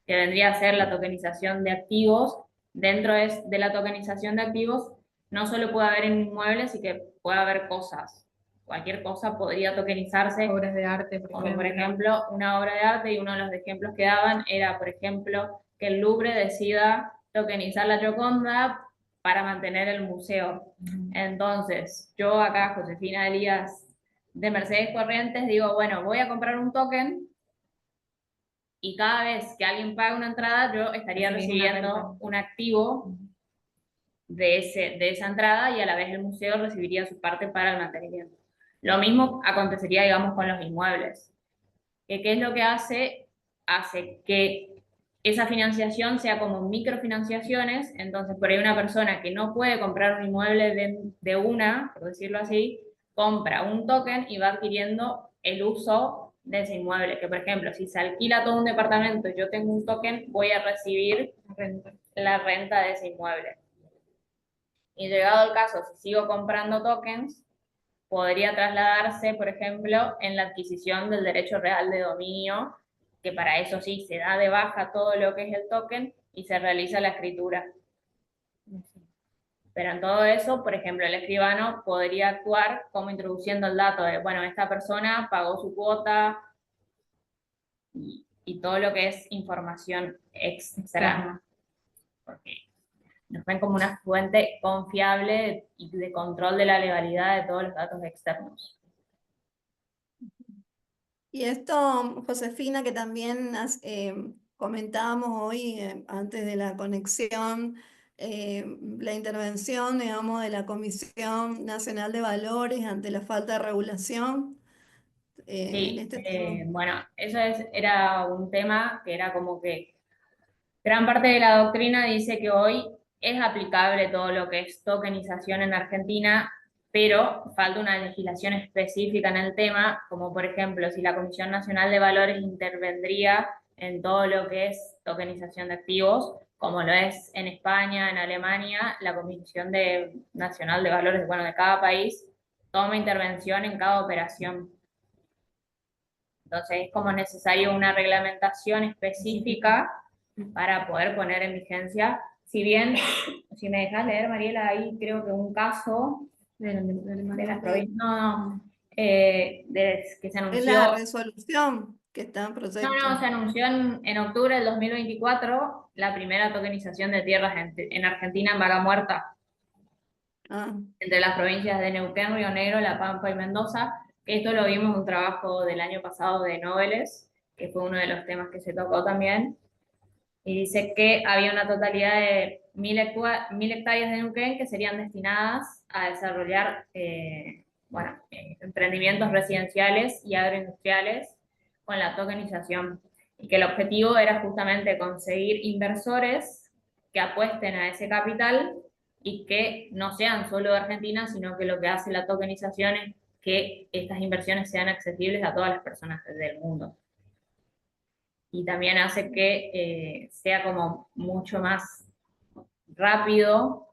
que vendría a ser la tokenización de activos. Dentro de la tokenización de activos, no solo puede haber inmuebles, y que puede haber cosas. Cualquier cosa podría tokenizarse, Obras de arte, por como ejemplo. por ejemplo una obra de arte, y uno de los ejemplos que daban era, por ejemplo, que el Louvre decida tokenizar la Gioconda para mantener el museo. Entonces, yo acá, Josefina Elías de Mercedes Corrientes, digo, bueno, voy a comprar un token y cada vez que alguien paga una entrada, yo estaría recibiendo un activo de esa entrada, y a la vez el museo recibiría su parte para el mantenimiento. Lo mismo acontecería, digamos, con los inmuebles. ¿Qué es lo que hace? Hace que esa financiación sea como microfinanciaciones. Entonces, por ahí una persona que no puede comprar un inmueble de una, por decirlo así, compra un token y va adquiriendo el uso de ese inmueble. Que, por ejemplo, si se alquila todo un departamento y yo tengo un token, voy a recibir la renta de ese inmueble. Y llegado el caso, si sigo comprando tokens, podría trasladarse, por ejemplo, en la adquisición del derecho real de dominio, que para eso sí se da de baja todo lo que es el token y se realiza la escritura. Pero en todo eso, por ejemplo, el escribano podría actuar como introduciendo el dato de, bueno, esta persona pagó su cuota y todo lo que es información extra, porque nos ven como una fuente confiable y de control de la legalidad de todos los datos externos. Y esto, Josefina, que también comentábamos hoy antes de la conexión, la intervención, digamos, de la Comisión Nacional de Valores ante la falta de regulación en Sí, este tema. bueno, era un tema que era como que gran parte de la doctrina dice que hoy es aplicable todo lo que es tokenización en Argentina, pero falta una legislación específica en el tema, como por ejemplo si la Comisión Nacional de Valores intervendría en todo lo que es tokenización de activos, como lo es en España, en Alemania, la Nacional de Valores, bueno, de cada país toma intervención en cada operación. Entonces es como necesario una reglamentación específica para poder poner en vigencia. Si bien, si me dejas leer, Mariela, ahí creo que un caso de las provincias, que se Es la anunció, resolución que está en proyecto. se anunció en octubre del 2024 la primera tokenización de tierras en Argentina en vaca muerta, Ah, entre las provincias de Neuquén, Río Negro, La Pampa y Mendoza. Esto lo vimos en un trabajo del año pasado de Noveles, que fue uno de los temas que se tocó también, y dice que había una totalidad de 1.000 hectáreas de Neuquén que serían destinadas a desarrollar emprendimientos residenciales y agroindustriales con la tokenización, y que el objetivo era justamente conseguir inversores que apuesten a ese capital y que no sean solo de Argentina, sino que lo que hace la tokenización es que estas inversiones sean accesibles a todas las personas del mundo. Y también hace que sea como mucho más rápido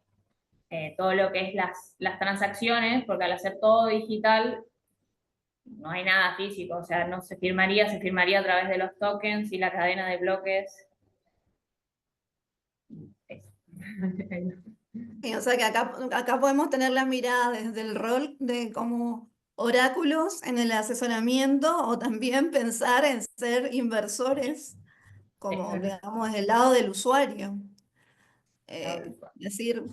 todo lo que es las transacciones, porque al hacer todo digital no hay nada físico, o sea, no se firmaría a través de los tokens y la cadena de bloques. y o sea que acá podemos tener la mirada desde el rol de como oráculos en el asesoramiento o también pensar en ser inversores, como digamos, del lado del usuario. Decir,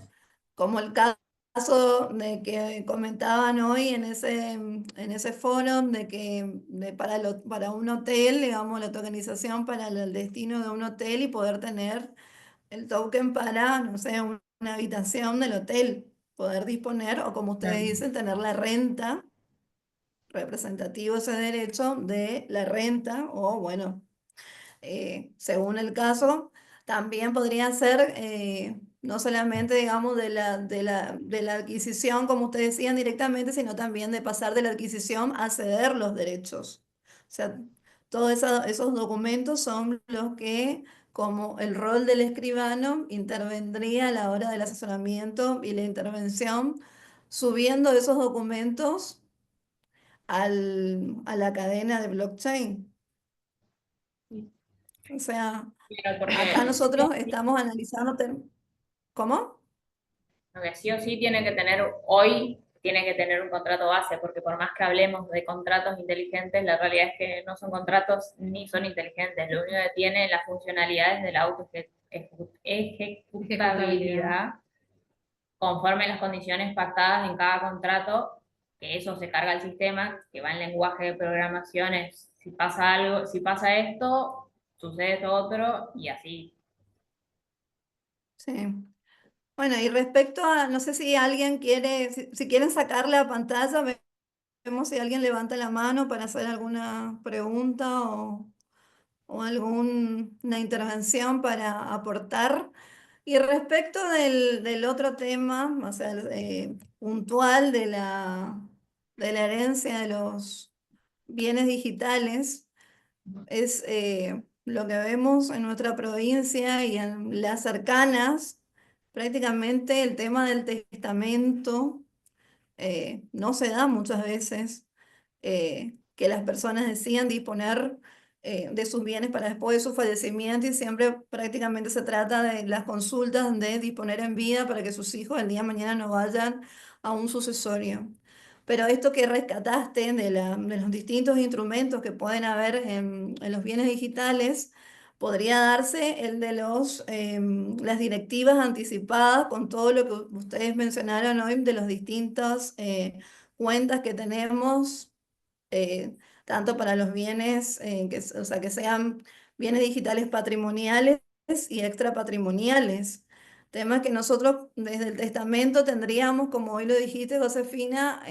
como el caso de que comentaban hoy en ese foro, de que para un hotel, digamos, la tokenización para el destino de un hotel y poder tener el token para, no sé, una habitación del hotel, poder disponer, o como ustedes dicen, tener la renta, representativo ese derecho de la renta, o bueno, según el caso, también podría ser no solamente, digamos, de la adquisición, como ustedes decían directamente, sino también de pasar de la adquisición a ceder los derechos. O sea, todos esos documentos son los que, como el rol del escribano, intervendría a la hora del asesoramiento y la intervención, subiendo esos documentos a la cadena de blockchain. O sea, Claro, acá porque nosotros estamos analizando, ¿cómo? porque sí o sí tiene que tener, hoy tiene que tener un contrato base, porque por más que hablemos de contratos inteligentes, la realidad es que no son contratos ni son inteligentes. Lo único que tiene las funcionalidades de la Ejecutabilidad. ejecutabilidad conforme las condiciones pactadas en cada contrato, que eso se carga el sistema, que va en lenguaje de programación, es si pasa algo, si pasa esto, sucede esto otro, y así. Sí. Bueno, y respecto a, no sé si alguien quiere, si quieren sacar la pantalla, vemos si alguien levanta la mano para hacer alguna pregunta o alguna intervención para aportar. Y respecto del otro tema, o sea, puntual de la herencia de los bienes digitales, es lo que vemos en nuestra provincia y en las cercanas, prácticamente el tema del testamento no se da muchas veces que las personas decidan disponer de sus bienes para después de su fallecimiento y siempre prácticamente se trata de las consultas de disponer en vida para que sus hijos el día de mañana no vayan a un sucesorio. Pero esto que rescataste de los distintos instrumentos que pueden haber en los bienes digitales, podría darse el de las directivas anticipadas con todo lo que ustedes mencionaron hoy de los distintos cuentas que tenemos, tanto para los bienes, o sea, que sean bienes digitales patrimoniales y extrapatrimoniales. Tema que nosotros desde el testamento tendríamos, como hoy lo dijiste, Josefina,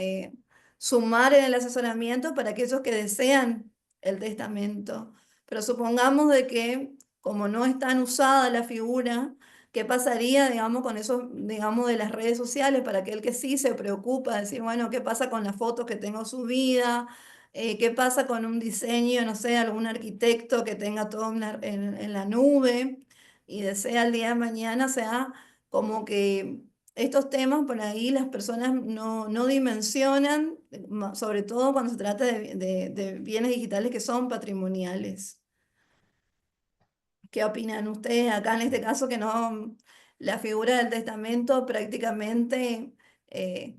sumar en el asesoramiento para aquellos que desean el testamento. Pero supongamos de que, como no es tan usada la figura, ¿qué pasaría, digamos, con eso, digamos, de las redes sociales para aquel que sí se preocupa, decir, bueno, ¿qué pasa con las fotos que tengo subida? ¿Qué pasa con un diseño, no sé, algún arquitecto que tenga todo en la nube y desea el día de mañana, o sea, como que estos temas por ahí las personas no dimensionan, sobre todo cuando se trata de bienes digitales que son patrimoniales. ¿Qué opinan ustedes acá en este caso que no, la figura del testamento prácticamente,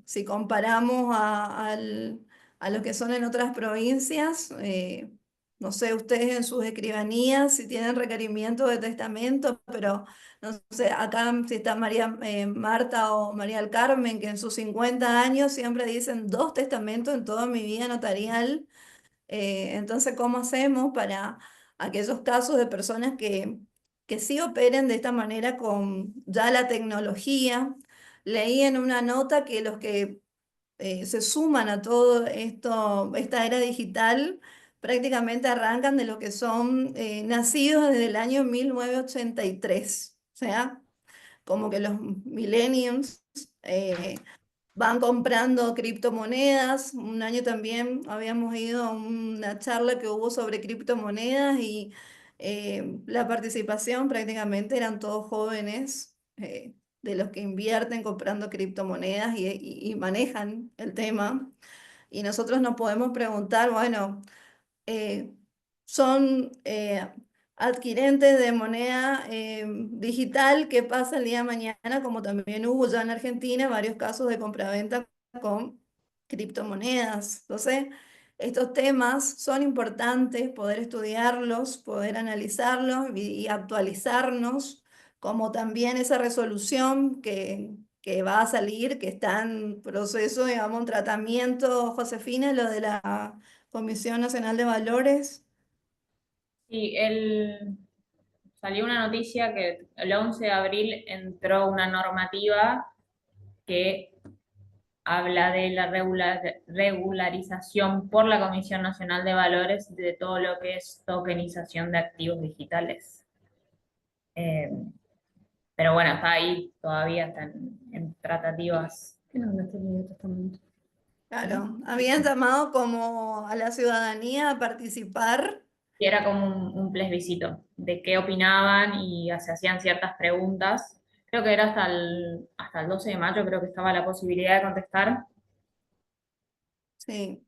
si comparamos a lo que son en otras provincias, no sé ustedes en sus escribanías si tienen requerimiento de testamento, pero no sé, acá si está María Marta o María del Carmen, que en sus 50 años siempre dicen 2 testamentos en toda mi vida notarial. Entonces, ¿cómo hacemos para aquellos casos de personas que sí operen de esta manera con ya la tecnología? Leí en una nota que los que se suman a todo esto, esta era digital, prácticamente arrancan de lo que son nacidos desde el año 1983. O sea, como que los millennials van comprando criptomonedas. Un año también habíamos ido a una charla que hubo sobre criptomonedas y la participación prácticamente eran todos jóvenes de los que invierten comprando criptomonedas y manejan el tema. Y nosotros nos podemos preguntar, bueno, eh, son adquirentes de moneda digital. ¿Qué pasa el día de mañana? Como también hubo ya en Argentina varios casos de compraventa con criptomonedas. Entonces, estos temas son importantes poder estudiarlos, poder analizarlos y actualizarnos, como también esa resolución que va a salir, que está en proceso, digamos, en tratamiento, Josefina, lo de la Comisión Nacional de Valores. Sí, salió una noticia que el 11 de abril entró una normativa que habla de la regularización por la Comisión Nacional de Valores de todo lo que es tokenización de activos digitales. Eh, pero bueno, está ahí, todavía están en tratativas. ¿Qué no hablaste de testamento? Claro, habían llamado como a la ciudadanía a participar. Y era como un plebiscito de qué opinaban y se hacían ciertas preguntas. Creo que era hasta el 12 de mayo, creo que estaba la posibilidad de contestar. Sí.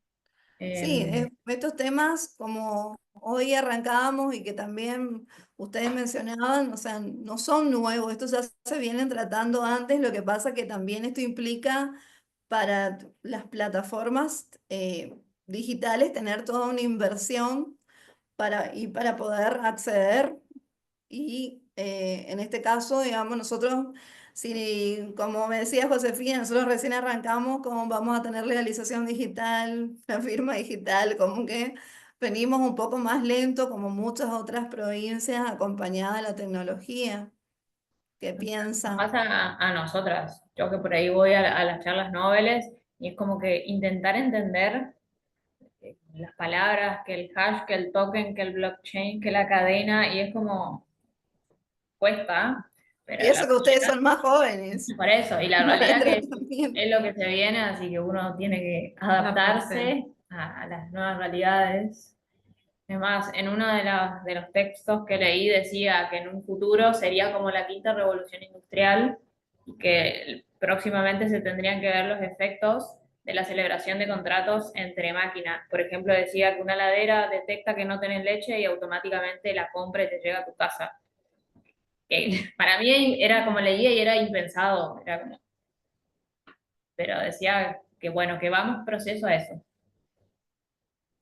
Sí, estos temas como hoy arrancábamos y que también ustedes mencionaban, o sea, no son nuevos, estos ya se vienen tratando antes, lo que pasa que también esto implica para las plataformas digitales tener toda una inversión para poder acceder y en este caso, digamos, nosotros, si, como me decía Josefina, nosotros recién arrancamos, como vamos a tener legalización digital, la firma digital, como que venimos un poco más lento, como muchas otras provincias, acompañada de la tecnología. ¿Qué Nos piensan? pasa a nosotras. Yo que por ahí voy a las charlas nobles y es como que intentar entender las palabras, que el hash, que el token, que el blockchain, que la cadena, y es como cuesta, pero Y eso que ustedes son más jóvenes. por eso, y la realidad Nosotros que también. es lo que se viene, así que uno tiene que adaptarse a las nuevas realidades. Es más, en uno de los textos que leí decía que en un futuro sería como la quinta revolución industrial y que próximamente se tendrían que ver los efectos de la celebración de contratos entre máquinas. Por ejemplo, decía que una heladera detecta que no tenés leche y automáticamente la compra y te llega a tu casa. Que para mí era como leía y era impensado, era como, pero decía que bueno, que vamos proceso a eso.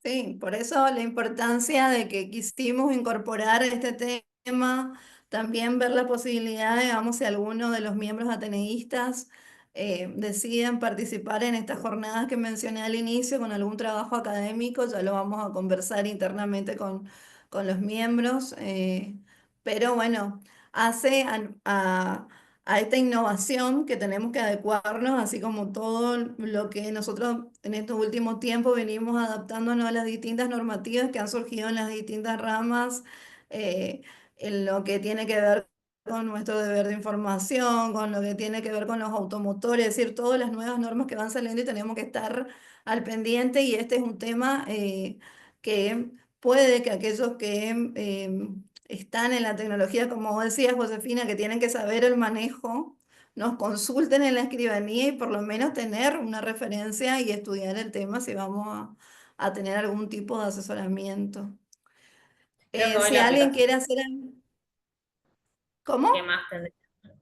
Sí, por eso la importancia de que quisimos incorporar este tema, también ver la posibilidad, digamos, si alguno de los miembros ateneístas deciden participar en estas jornadas que mencioné al inicio con algún trabajo académico, ya lo vamos a conversar internamente con los miembros, pero bueno, hace a esta innovación que tenemos que adecuarnos, así como todo lo que nosotros en estos últimos tiempos venimos adaptándonos a las distintas normativas que han surgido en las distintas ramas, eh, en lo que tiene que ver con nuestro deber de información, con lo que tiene que ver con los automotores, es decir, todas las nuevas normas que van saliendo y tenemos que estar al pendiente y este es un tema que puede que aquellos que están en la tecnología, como vos decías, Josefina, que tienen que saber el manejo, nos consulten en la escribanía y por lo menos tener una referencia y estudiar el tema si vamos a tener algún tipo de asesoramiento. Creo que hoy Si la alguien aplicación quiere hacer... que ¿Cómo? más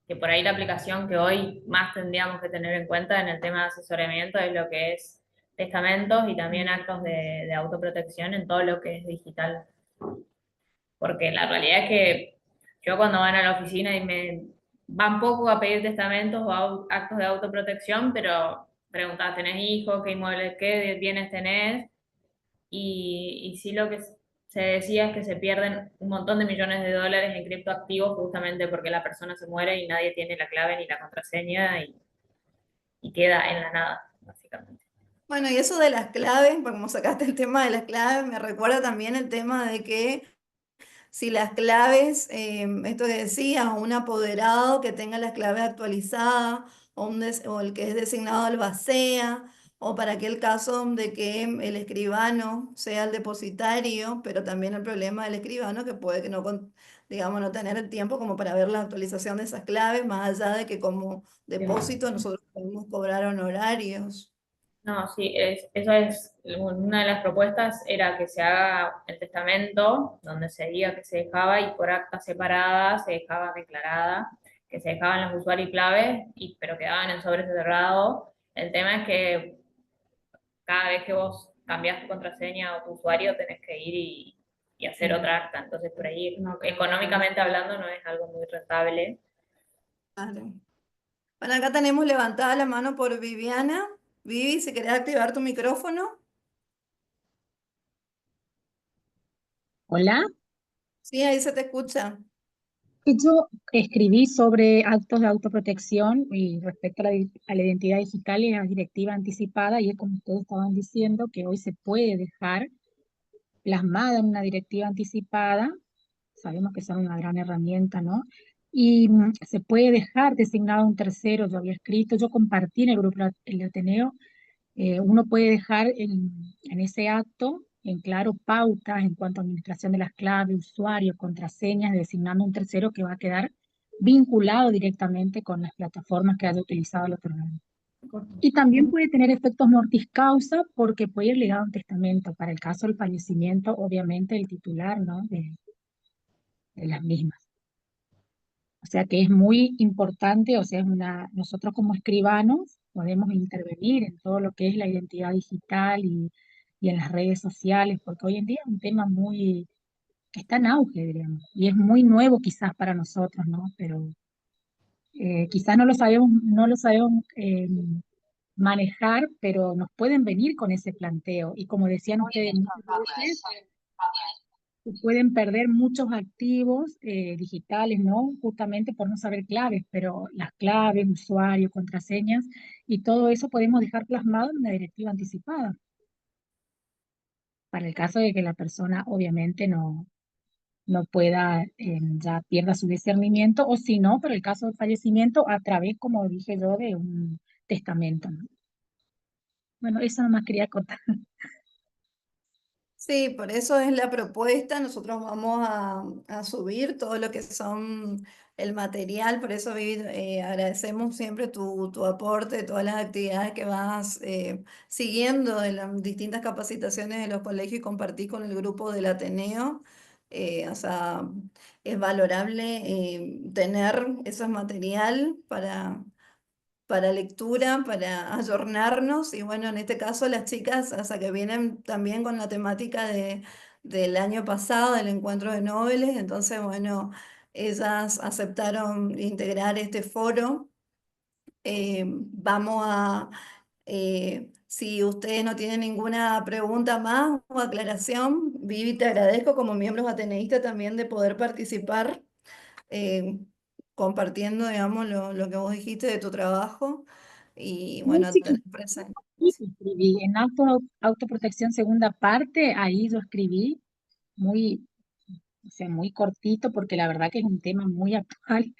que por ahí la aplicación que hoy más tendríamos que tener en cuenta en el tema de asesoramiento es lo que es testamentos y también actos de autoprotección en todo lo que es digital. Porque la realidad es que yo cuando van a la oficina y me van poco a pedir testamentos o actos de autoprotección, pero preguntas, ¿tenés hijos? ¿Qué inmuebles, qué bienes tenés? Y sí lo que se decía es que se pierden un montón de millones de dólares en criptoactivos justamente porque la persona se muere y nadie tiene la clave ni la contraseña y queda en la nada, básicamente. Bueno, y eso de las claves, como sacaste el tema de las claves, me recuerda también el tema de que si las claves, esto que decía, un apoderado que tenga las claves actualizadas o el que es designado albacea, o para aquel caso de que el escribano sea el depositario, pero también el problema del escribano que puede que no, digamos, no tener el tiempo como para ver la actualización de esas claves, más allá de que como depósito nosotros podemos cobrar honorarios. No, sí, eso es una de las propuestas era que se haga el testamento donde se diga que se dejaba y por actas separadas se dejaba declarada, que se dejaban los usuarios y claves, pero quedaban en sobre cerrado. El tema es que cada vez que vos cambias tu contraseña o tu usuario tenés que ir y hacer otra acta. Entonces por ahí, económicamente hablando, no es algo muy rentable. Vale. Bueno, acá tenemos levantada la mano por Viviana. Vivi, si querés activar tu micrófono. Hola, Sí, ahí se te escucha. yo escribí sobre actos de autoprotección y respecto a a la identidad digital y la directiva anticipada, y es como ustedes estaban diciendo, que hoy se puede dejar plasmada en una directiva anticipada, sabemos que son una gran herramienta, ¿no? Y se puede dejar designado un tercero, yo había escrito, yo compartí en el grupo El Ateneo. Uno puede dejar en ese acto en claro pautas en cuanto a administración de las claves, usuarios, contraseñas, designando un tercero que va a quedar vinculado directamente con las plataformas que haya utilizado el otro lado. Y también puede tener efectos mortis causa porque puede ir ligado a un testamento. Para el caso del fallecimiento, obviamente el titular, ¿no? de las mismas. O sea que es muy importante, o sea, nosotros como escribanos podemos intervenir en todo lo que es la identidad digital y en las redes sociales, porque hoy en día es un tema que está en auge, diríamos, y es muy nuevo quizás para nosotros, ¿no? Pero quizás no lo sabemos manejar, pero nos pueden venir con ese planteo. Y como decían ustedes, muchas veces se pueden perder muchos activos digitales, ¿no? Justamente por no saber claves, pero las claves, usuario, contraseñas, y todo eso podemos dejar plasmado en una directiva anticipada, para el caso de que la persona obviamente no pueda, ya pierda su discernimiento, o si no, por el caso de fallecimiento, a través, como dije yo, de un testamento, ¿no? Bueno, eso nomás quería contar. Sí, por eso es la propuesta. Nosotros vamos a subir todo lo que son el material. Por eso, Vivi, agradecemos siempre tu aporte, todas las actividades que vas siguiendo de las distintas capacitaciones de los colegios y compartir con el grupo del Ateneo. O sea, es valorable tener ese material para lectura, para ayornarnos y bueno, en este caso las chicas, o sea, que vienen también con la temática del año pasado, del encuentro de noveles, entonces bueno, ellas aceptaron integrar este foro. Vamos si ustedes no tienen ninguna pregunta más o aclaración, Vivi, te agradezco como miembros ateneístas también de poder participar eh, compartiendo, digamos, lo que vos dijiste de tu trabajo y Muy bueno, tener chiquitito presente. escribí, en autoprotección segunda parte, ahí yo escribí muy, o sea, muy cortito, porque la verdad que es un tema muy actual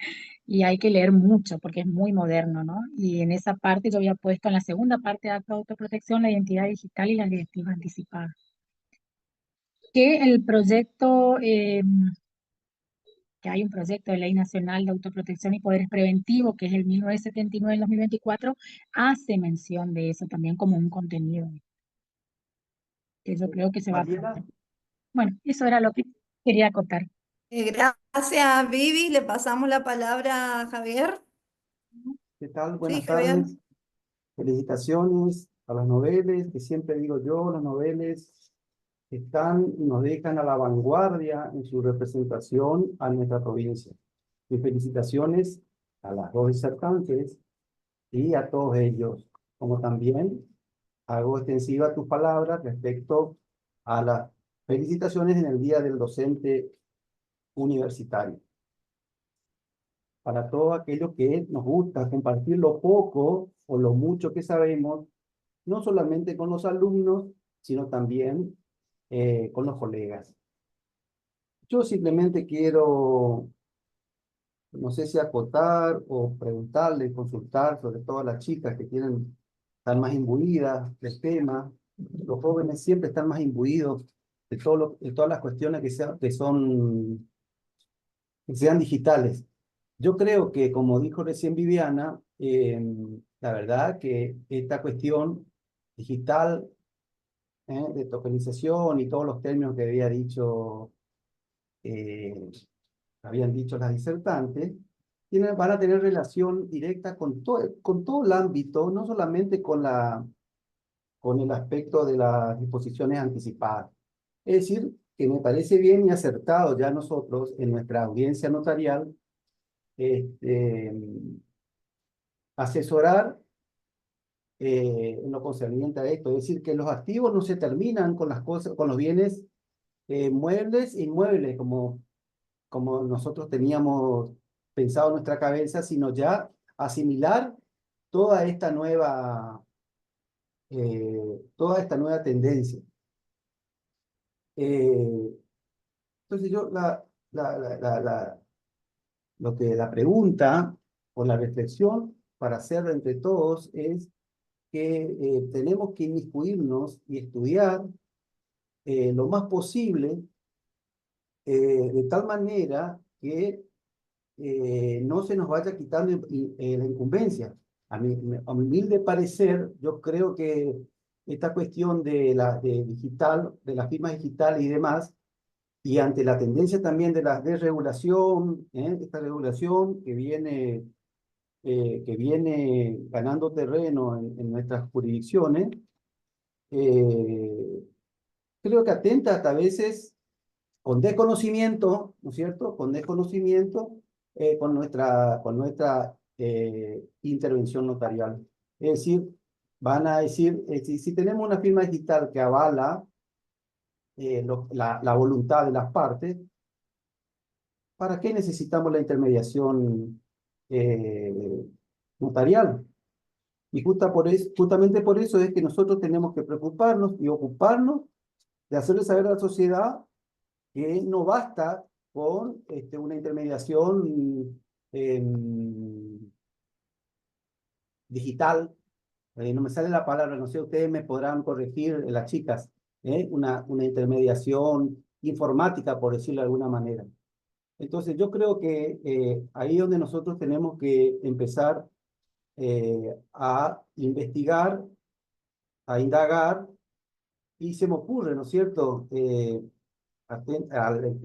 y hay que leer mucho porque es muy moderno, ¿no? Y en esa parte yo había puesto en la segunda parte de acto de autoprotección la identidad digital y las directivas anticipadas. Que el proyecto, que hay un proyecto de Ley Nacional de Autoprotección y Poderes Preventivos, que es el 1979 2024, hace mención de eso también como un contenido que yo creo que se va a Mariela, aprender. Bueno, eso era lo que quería acotar. Gracias, Vivi. Le pasamos la palabra a Javier. ¿qué tal? Sí, Buenas Javier. tardes. Felicitaciones a las noveles, que siempre digo yo, las noveles están y nos dejan a la vanguardia en su representación a nuestra provincia. Mis felicitaciones a las dos disertantes y a todos ellos, como también hago extensiva tus palabras respecto a las felicitaciones en el Día del Docente Universitario. Para todo aquello que nos gusta compartir lo poco o lo mucho que sabemos, no solamente con los alumnos, sino también con los colegas. Yo simplemente quiero, no sé si acotar o preguntarle, consultar, sobre todo a las chicas que quieren estar más imbuidas del tema. Los jóvenes siempre están más imbuidos de todas las cuestiones que sean digitales. Yo creo que, como dijo recién Viviana, la verdad que esta cuestión digital, de tokenización y todos los términos que eh, habían dicho las disertantes, van a tener relación directa con todo el ámbito, no solamente con el aspecto de las disposiciones anticipadas. Es decir, que me parece bien y acertado ya nosotros en nuestra audiencia notarial este, asesorar en lo concerniente a esto. Es decir, que los activos no se terminan con las cosas, con los bienes muebles e inmuebles, como nosotros teníamos pensado en nuestra cabeza, sino ya asimilar toda esta nueva, toda esta nueva tendencia. Entonces yo la pregunta o la reflexión para hacerla entre todos es que tenemos que inmiscuirnos y estudiar lo más posible, de tal manera que no se nos vaya quitando la incumbencia. a mi humilde parecer, yo creo que esta cuestión de digital, de las firmas digitales y demás, y ante la tendencia también de la desregulación, esta regulación que viene ganando terreno en nuestras jurisdicciones, eh, creo que atenta hasta a veces con desconocimiento, ¿no es cierto? Con desconocimiento con nuestra intervención notarial. Es decir, van a decir, si tenemos una firma digital que avala la voluntad de las partes, ¿para qué necesitamos la intermediación notarial? Y justamente por eso es que nosotros tenemos que preocuparnos y ocuparnos de hacerle saber a la sociedad que no basta con una intermediación digital. No me sale la palabra, no sé, ustedes me podrán corregir, las chicas, una intermediación informática, por decirlo de alguna manera. Entonces, yo creo que ahí es donde nosotros tenemos que empezar a investigar, a indagar, y se me ocurre, ¿no es cierto?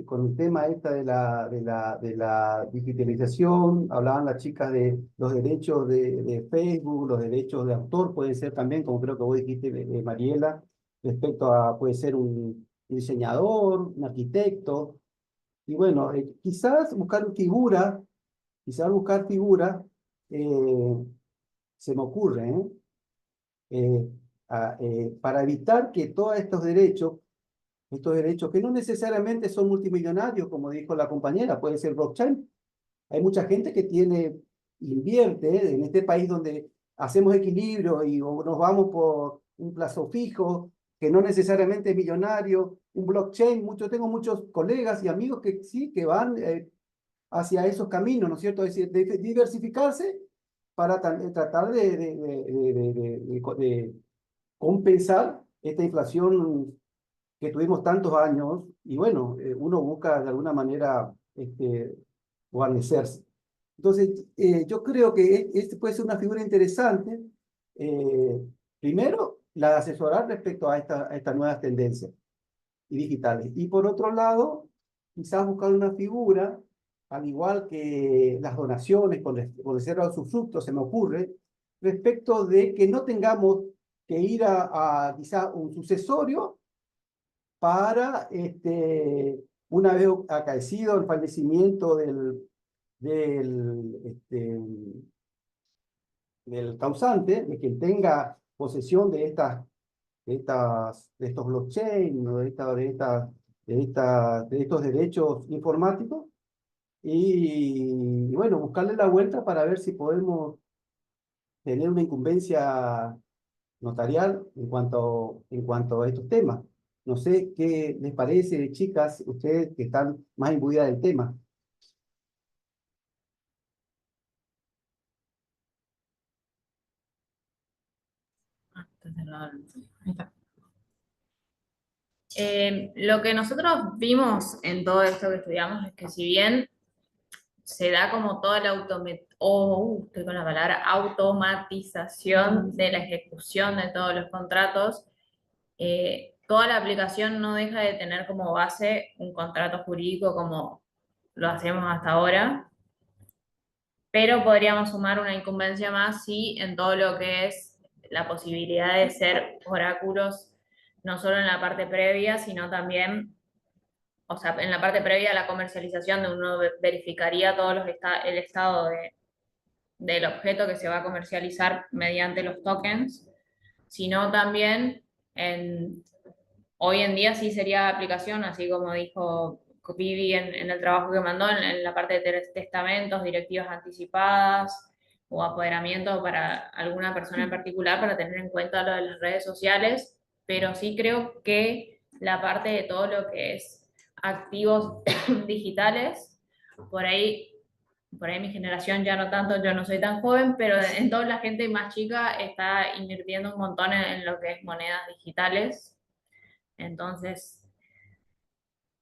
Con el tema esta de la digitalización, hablaban las chicas de los derechos de Facebook, los derechos de autor, puede ser también, como creo que vos dijiste, Mariela, respecto a, puede ser un diseñador, un arquitecto, y bueno, quizás buscar figuras, eh, se me ocurre, eh, para evitar que todos estos derechos que no necesariamente son multimillonarios, como dijo la compañera, puede ser blockchain. Hay mucha gente que invierte en este país donde hacemos equilibrio y o nos vamos por un plazo fijo, que no necesariamente es millonario, un blockchain. Tengo muchos colegas y amigos que sí, que van hacia esos caminos, ¿no es cierto? Es decir, de diversificarse para tratar de compensar esta inflación que tuvimos tantos años, y bueno, uno busca de alguna manera guarnecerse. Entonces, yo creo que este puede ser una figura interesante. eh, Primero, la de asesorar respecto a estas nuevas tendencias y digitales. Y por otro lado, quizás buscar una figura, al igual que las donaciones con reserva de usufructo, se me ocurre, respecto de que no tengamos que ir a quizás un sucesorio para, una vez acaecido el fallecimiento del causante, de quien tenga posesión de estos blockchain, o de estos derechos informáticos, y bueno, buscarle la vuelta para ver si podemos tener una incumbencia notarial en cuanto a estos temas. No sé qué les parece, chicas, ustedes que están más imbuidas del tema. Lo que nosotros vimos en todo esto que estudiamos es que si bien se da como toda la estoy con la palabra automatización de la ejecución de todos los contratos, toda la aplicación no deja de tener como base un contrato jurídico como lo hacemos hasta ahora, pero podríamos sumar una incumbencia más si en todo lo que es la posibilidad de ser oráculos, no solo en la parte previa, sino también, o sea, en la parte previa a la comercialización, de uno verificaría el estado del objeto que se va a comercializar mediante los tokens, sino también hoy en día sí sería aplicación, así como dijo Vivi en el trabajo que mandó, en la parte de testamentos, directivas anticipadas o apoderamiento para alguna persona en particular, para tener en cuenta lo de las redes sociales, pero sí creo que la parte de todo lo que es activos digitales, por ahí mi generación ya no tanto, yo no soy tan joven, pero en toda la gente más chica está invirtiendo un montón en lo que es monedas digitales. Entonces,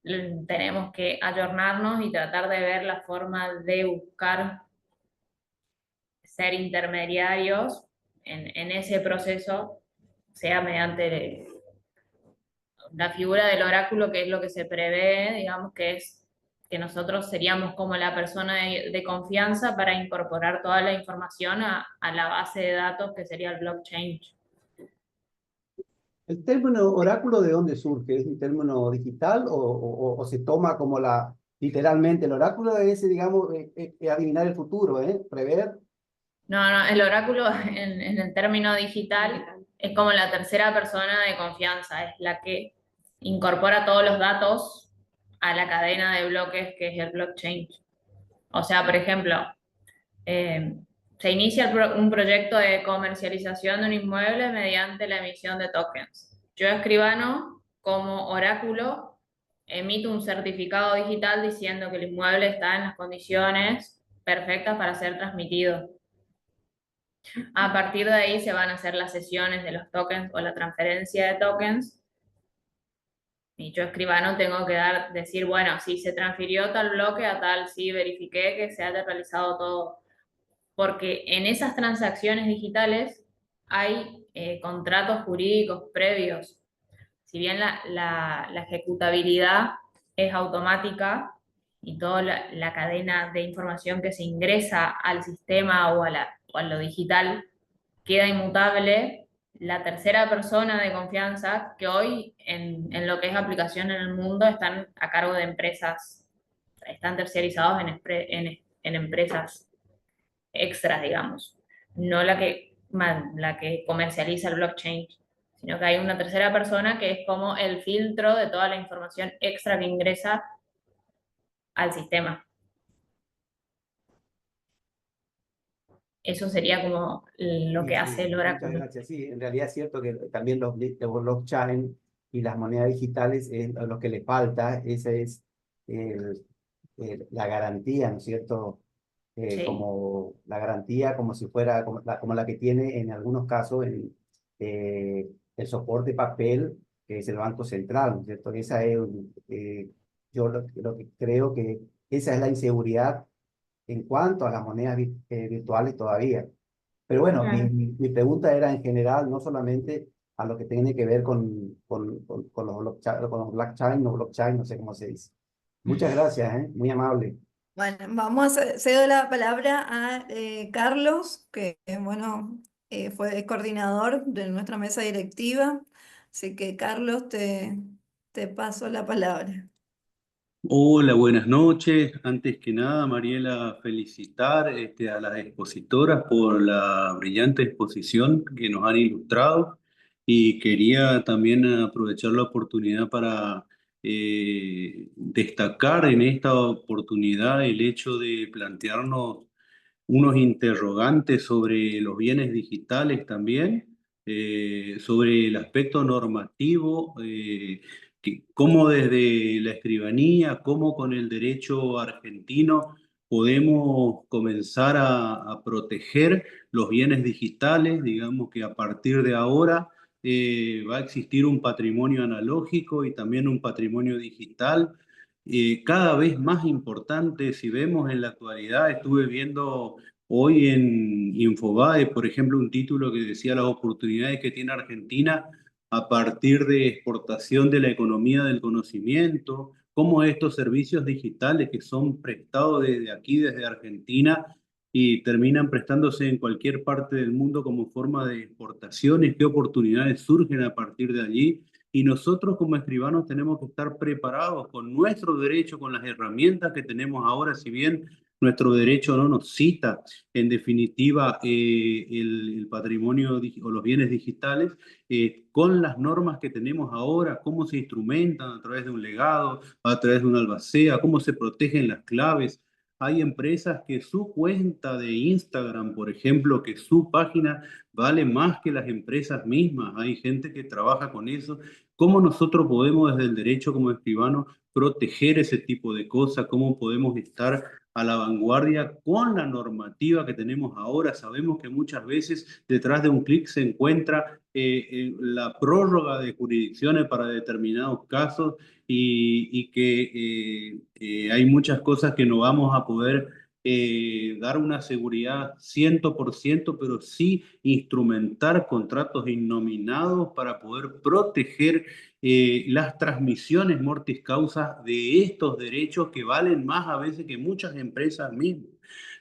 tenemos que ayornarnos y tratar de ver la forma de buscar ser intermediarios en ese proceso, sea mediante la figura del oráculo, que es lo que se prevé, digamos que es que nosotros seríamos como la persona de confianza para incorporar toda la información a la base de datos que sería el blockchain. ¿El término oráculo de dónde surge? ¿Es un término digital o se toma como literalmente el oráculo es, digamos, adivinar el futuro, prever? No, el oráculo en el término digital es como la tercera persona de confianza, es la que incorpora todos los datos a la cadena de bloques que es el blockchain. O sea, por ejemplo, eh, se inicia un proyecto de comercialización de un inmueble mediante la emisión de tokens. Yo, escribano, como oráculo, emito un certificado digital diciendo que el inmueble está en las condiciones perfectas para ser transmitido. A partir de ahí se van a hacer las sesiones de los tokens o la transferencia de tokens. Y yo, escribano, tengo que decir, bueno, si se transfirió tal bloque a tal, sí, verifiqué que se haya realizado todo. Porque en esas transacciones digitales hay contratos jurídicos previos. Si bien la ejecutabilidad es automática y toda la cadena de información que se ingresa al sistema o a lo digital queda inmutable, la tercera persona de confianza, que hoy en lo que es aplicación en el mundo están a cargo de empresas, están terciarizados en empresas extras, digamos, no la que comercializa el blockchain, sino que hay una tercera persona que es como el filtro de toda la información extra que ingresa al sistema. Eso sería como lo que hace el Muchas oráculo. gracias. Sí, en realidad es cierto que también los blockchain y las monedas digitales es lo que le falta, esa es la garantía, ¿no es cierto? Sí. Como la garantía, como si fuera como la que tiene en algunos casos el soporte papel, que es el Banco Central, ¿no es cierto? Esa es, yo lo que creo que esa es la inseguridad en cuanto a las monedas virtuales todavía. Pero bueno, Claro. mi pregunta era en general, no solamente a lo que tiene que ver con los blockchain, no sé cómo se dice. Muchas gracias, muy amable. Bueno, vamos a cedo la palabra a Carlos, que bueno, fue coordinador de nuestra mesa directiva. Así que Carlos, te paso la palabra. Hola, buenas noches. Antes que nada, Mariela, felicitar a las expositoras por la brillante exposición que nos han ilustrado y quería también aprovechar la oportunidad para destacar en esta oportunidad el hecho de plantearnos unos interrogantes sobre los bienes digitales también, sobre el aspecto normativo, cómo desde la escribanía, cómo con el derecho argentino podemos comenzar a proteger los bienes digitales. Digamos que a partir de ahora va a existir un patrimonio analógico y también un patrimonio digital cada vez más importante. Si vemos en la actualidad, estuve viendo hoy en Infobae, por ejemplo, un título que decía las oportunidades que tiene Argentina a partir de exportación de la economía del conocimiento, cómo estos servicios digitales que son prestados desde aquí, desde Argentina, y terminan prestándose en cualquier parte del mundo como forma de exportaciones, qué oportunidades surgen a partir de allí. Y nosotros como escribanos tenemos que estar preparados con nuestro derecho, con las herramientas que tenemos ahora, si bien nuestro derecho no nos cita, en definitiva, el patrimonio o los bienes digitales, con las normas que tenemos ahora, cómo se instrumentan a través de un legado, a través de una albacea, cómo se protegen las claves. Hay empresas que su cuenta de Instagram, por ejemplo, que su página vale más que las empresas mismas. Hay gente que trabaja con eso. ¿Cómo nosotros podemos desde el derecho como escribanos proteger ese tipo de cosas? ¿Cómo podemos estar a la vanguardia con la normativa que tenemos ahora? Sabemos que muchas veces detrás de un clic se encuentra la prórroga de jurisdicciones para determinados casos y que hay muchas cosas que no vamos a poder dar una seguridad 100%, pero sí instrumentar contratos innominados para poder proteger las transmisiones mortis causa de estos derechos que valen más a veces que muchas empresas mismas.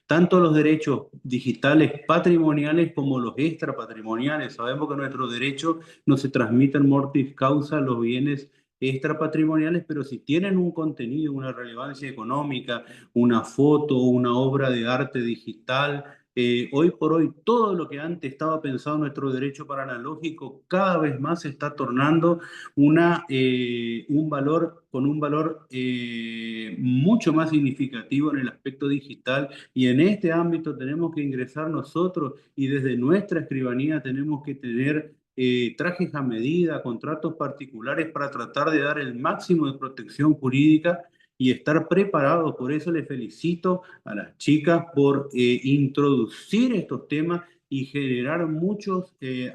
Tanto los derechos digitales patrimoniales como los extrapatrimoniales. Sabemos que nuestros derechos no se transmiten mortis causa los bienes extrapatrimoniales, pero si tienen un contenido, una relevancia económica, una foto, una obra de arte digital. Hoy por hoy, todo lo que antes estaba pensado en nuestro derecho paraanalógico cada vez más se está tornando un valor mucho más significativo en el aspecto digital, y en este ámbito tenemos que ingresar nosotros y desde nuestra escribanía tenemos que tener trajes a medida, contratos particulares para tratar de dar el máximo de protección jurídica y estar preparados. Por eso les felicito a las chicas por introducir estos temas y generar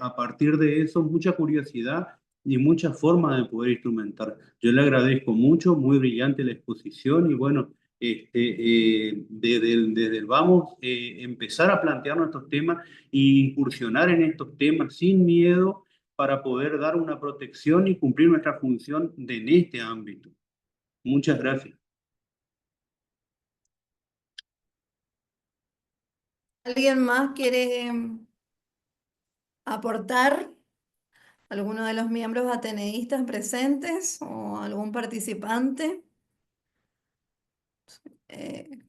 a partir de eso, mucha curiosidad y muchas formas de poder instrumentar. Yo le agradezco mucho, muy brillante la exposición y bueno, desde el vamos empezar a plantear nuestros temas e incursionar en estos temas sin miedo para poder dar una protección y cumplir nuestra función en este ámbito. Muchas gracias. ¿Alguien más quiere aportar? ¿Alguno de los miembros ateneístas presentes o algún participante? Eh,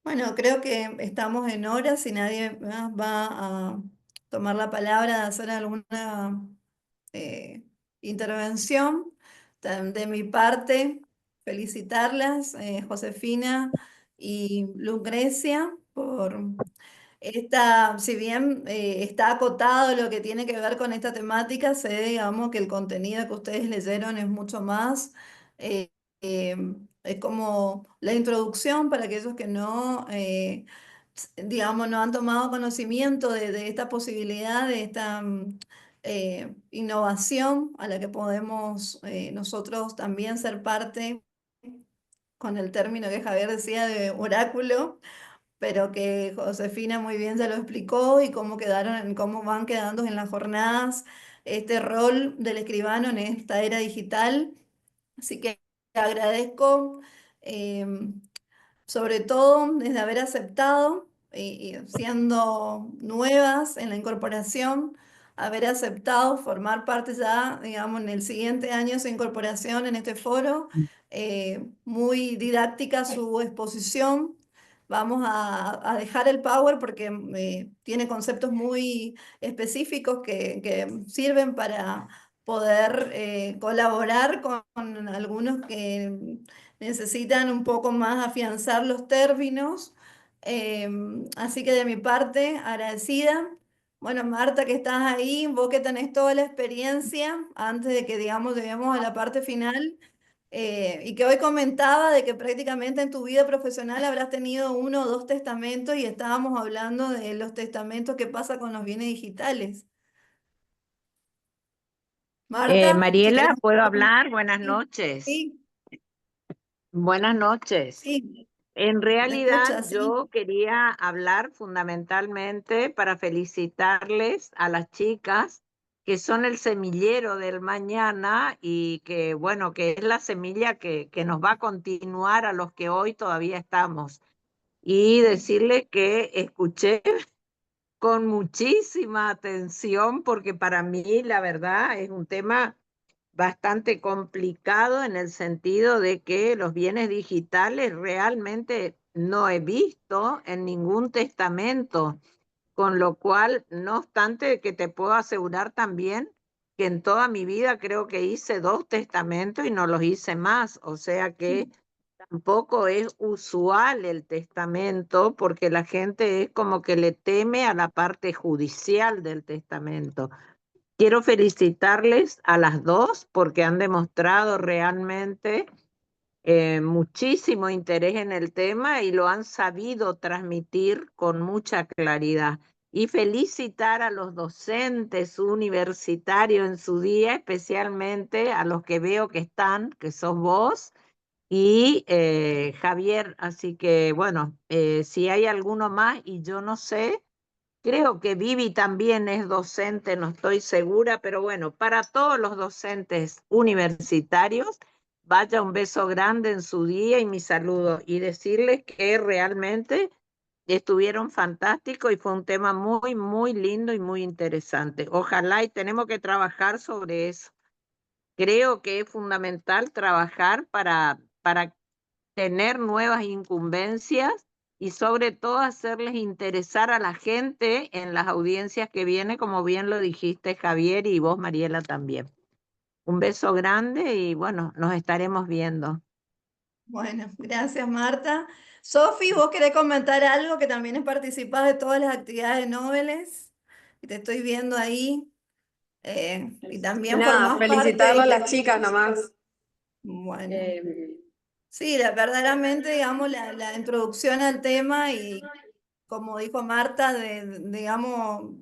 bueno, creo que estamos en hora. Si nadie más va a tomar la palabra, de hacer alguna eh, intervención. De mi parte, felicitarlas, Josefina y Lucrecia, por si bien está acotado lo que tiene que ver con esta temática, sé, digamos, que el contenido que ustedes leyeron es mucho más. eh, eh, es como la introducción para aquellos que no, digamos, no han tomado conocimiento de esta posibilidad, de esta innovación a la que podemos nosotros también ser parte, con el término que Javier decía de oráculo, pero que Josefina muy bien se lo explicó y cómo quedaron, cómo van quedando en las jornadas este rol del escribano en esta era digital. Así que agradezco. Sobre todo desde haber aceptado, y siendo nuevas en la incorporación, haber aceptado formar parte ya, digamos, en el siguiente año de su incorporación en este foro. Muy didáctica su exposición. Vamos a dejar el Power porque tiene conceptos muy específicos que sirven para poder colaborar con algunos que necesitan un poco más afianzar los términos. Así que de mi parte, agradecida. Bueno, Marta, que estás ahí, vos que tenés toda la experiencia, antes de que, digamos, lleguemos a la parte final, y que hoy comentaba de que prácticamente en tu vida profesional habrás tenido uno o dos testamentos y estábamos hablando de los testamentos que pasa con los bienes digitales. Marta, si querés... Mariela, ¿puedo hablar? Buenas Sí, noches. sí, Buenas noches. sí, En te realidad, escuchas, sí. yo quería hablar fundamentalmente para felicitarles a las chicas que son el semillero del mañana y que, bueno, que es la semilla que nos va a continuar a los que hoy todavía estamos. Y decirles que escuché con muchísima atención porque para mí, la verdad, es un tema bastante complicado en el sentido de que los bienes digitales realmente no he visto en ningún testamento, con lo cual, no obstante, que te puedo asegurar también que en toda mi vida creo que hice 2 testamentos y no los hice más, o sea que tampoco es usual el testamento porque la gente es como que le teme a la parte judicial del testamento. Quiero felicitarles a las dos porque han demostrado realmente muchísimo interés en el tema y lo han sabido transmitir con mucha claridad. Y felicitar a los docentes universitarios en su día, especialmente a los que veo que están, que sos vos, y Javier. Así que bueno, si hay alguno más y yo no sé, creo que Vivi también es docente, no estoy segura, pero bueno, para todos los docentes universitarios, vaya un beso grande en su día y mi saludo y decirles que realmente estuvieron fantásticos y fue un tema muy, muy lindo y muy interesante. Ojalá y tenemos que trabajar sobre eso. Creo que es fundamental trabajar para tener nuevas incumbencias y sobre todo hacerles interesar a la gente en las audiencias que viene, como bien lo dijiste Javier y vos Mariela también. Un beso grande y bueno, nos estaremos viendo. Bueno, gracias Marta. Sofi, ¿vos querés comentar algo que también participás de todas las actividades de Noveles? Y te estoy viendo ahí. Y también Nada, formás parte felicitarla a de... las chicas nomás. Bueno, Eh, sí, verdaderamente, digamos, la introducción al tema y como dijo Marta, digamos,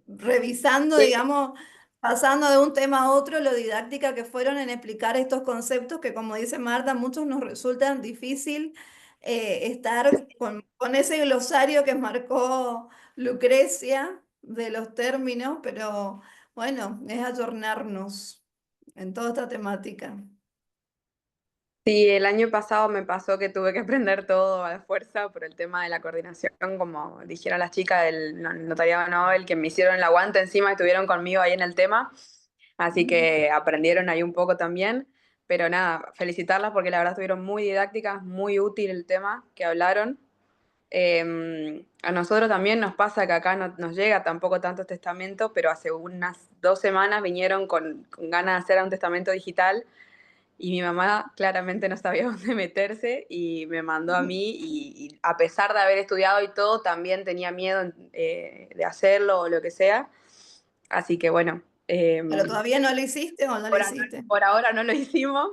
revisando, sí, digamos, pasando de un tema a otro, lo didáctica que fueron en explicar estos conceptos que, como dice Marta, a muchos nos resultan difícil estar con ese glosario que marcó Lucrecia de los términos, pero bueno, es ayornarnos en toda esta temática. sí, el año pasado me pasó que tuve que aprender todo a la fuerza por el tema de la coordinación, como dijeron las chicas del notariado Nobel, que me hicieron el aguante encima, estuvieron conmigo ahí en el tema, así que aprendieron ahí un poco también. Pero nada, felicitarlas porque la verdad estuvieron muy didácticas, muy útil el tema que hablaron. A nosotros también nos pasa que acá no nos llega tampoco tanto testamento, pero hace unas 2 semanas vinieron con ganas de hacer un testamento digital y mi mamá claramente no sabía dónde meterse y me mandó a mí y a pesar de haber estudiado y todo, también tenía miedo de hacerlo o lo que sea. Así que bueno, ¿Pero todavía no lo hiciste o no lo hiciste? por ahora no lo hicimos.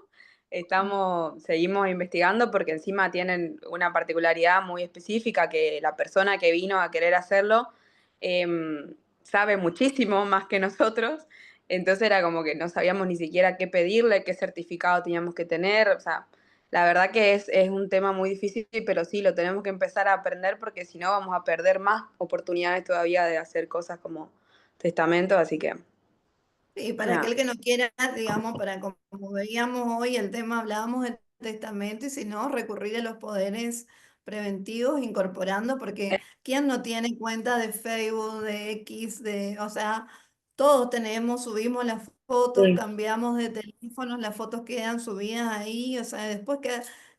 Seguimos investigando porque encima tienen una particularidad muy específica que la persona que vino a querer hacerlo sabe muchísimo más que nosotros. Entonces era como que no sabíamos ni siquiera qué pedirle, qué certificado teníamos que tener. O sea, la verdad que es un tema muy difícil, pero sí, lo tenemos que empezar a aprender porque si no vamos a perder más oportunidades todavía de hacer cosas como testamento. Así que, Y para nada. aquel que no quiera, digamos, para como veíamos hoy el tema, hablábamos del testamento y si no, recurrir a los poderes preventivos, incorporando, porque ¿quién no tiene cuenta de Facebook, de X, o sea, todos tenemos, subimos las fotos, Sí. cambiamos de teléfonos, las fotos quedan subidas ahí, o sea, después,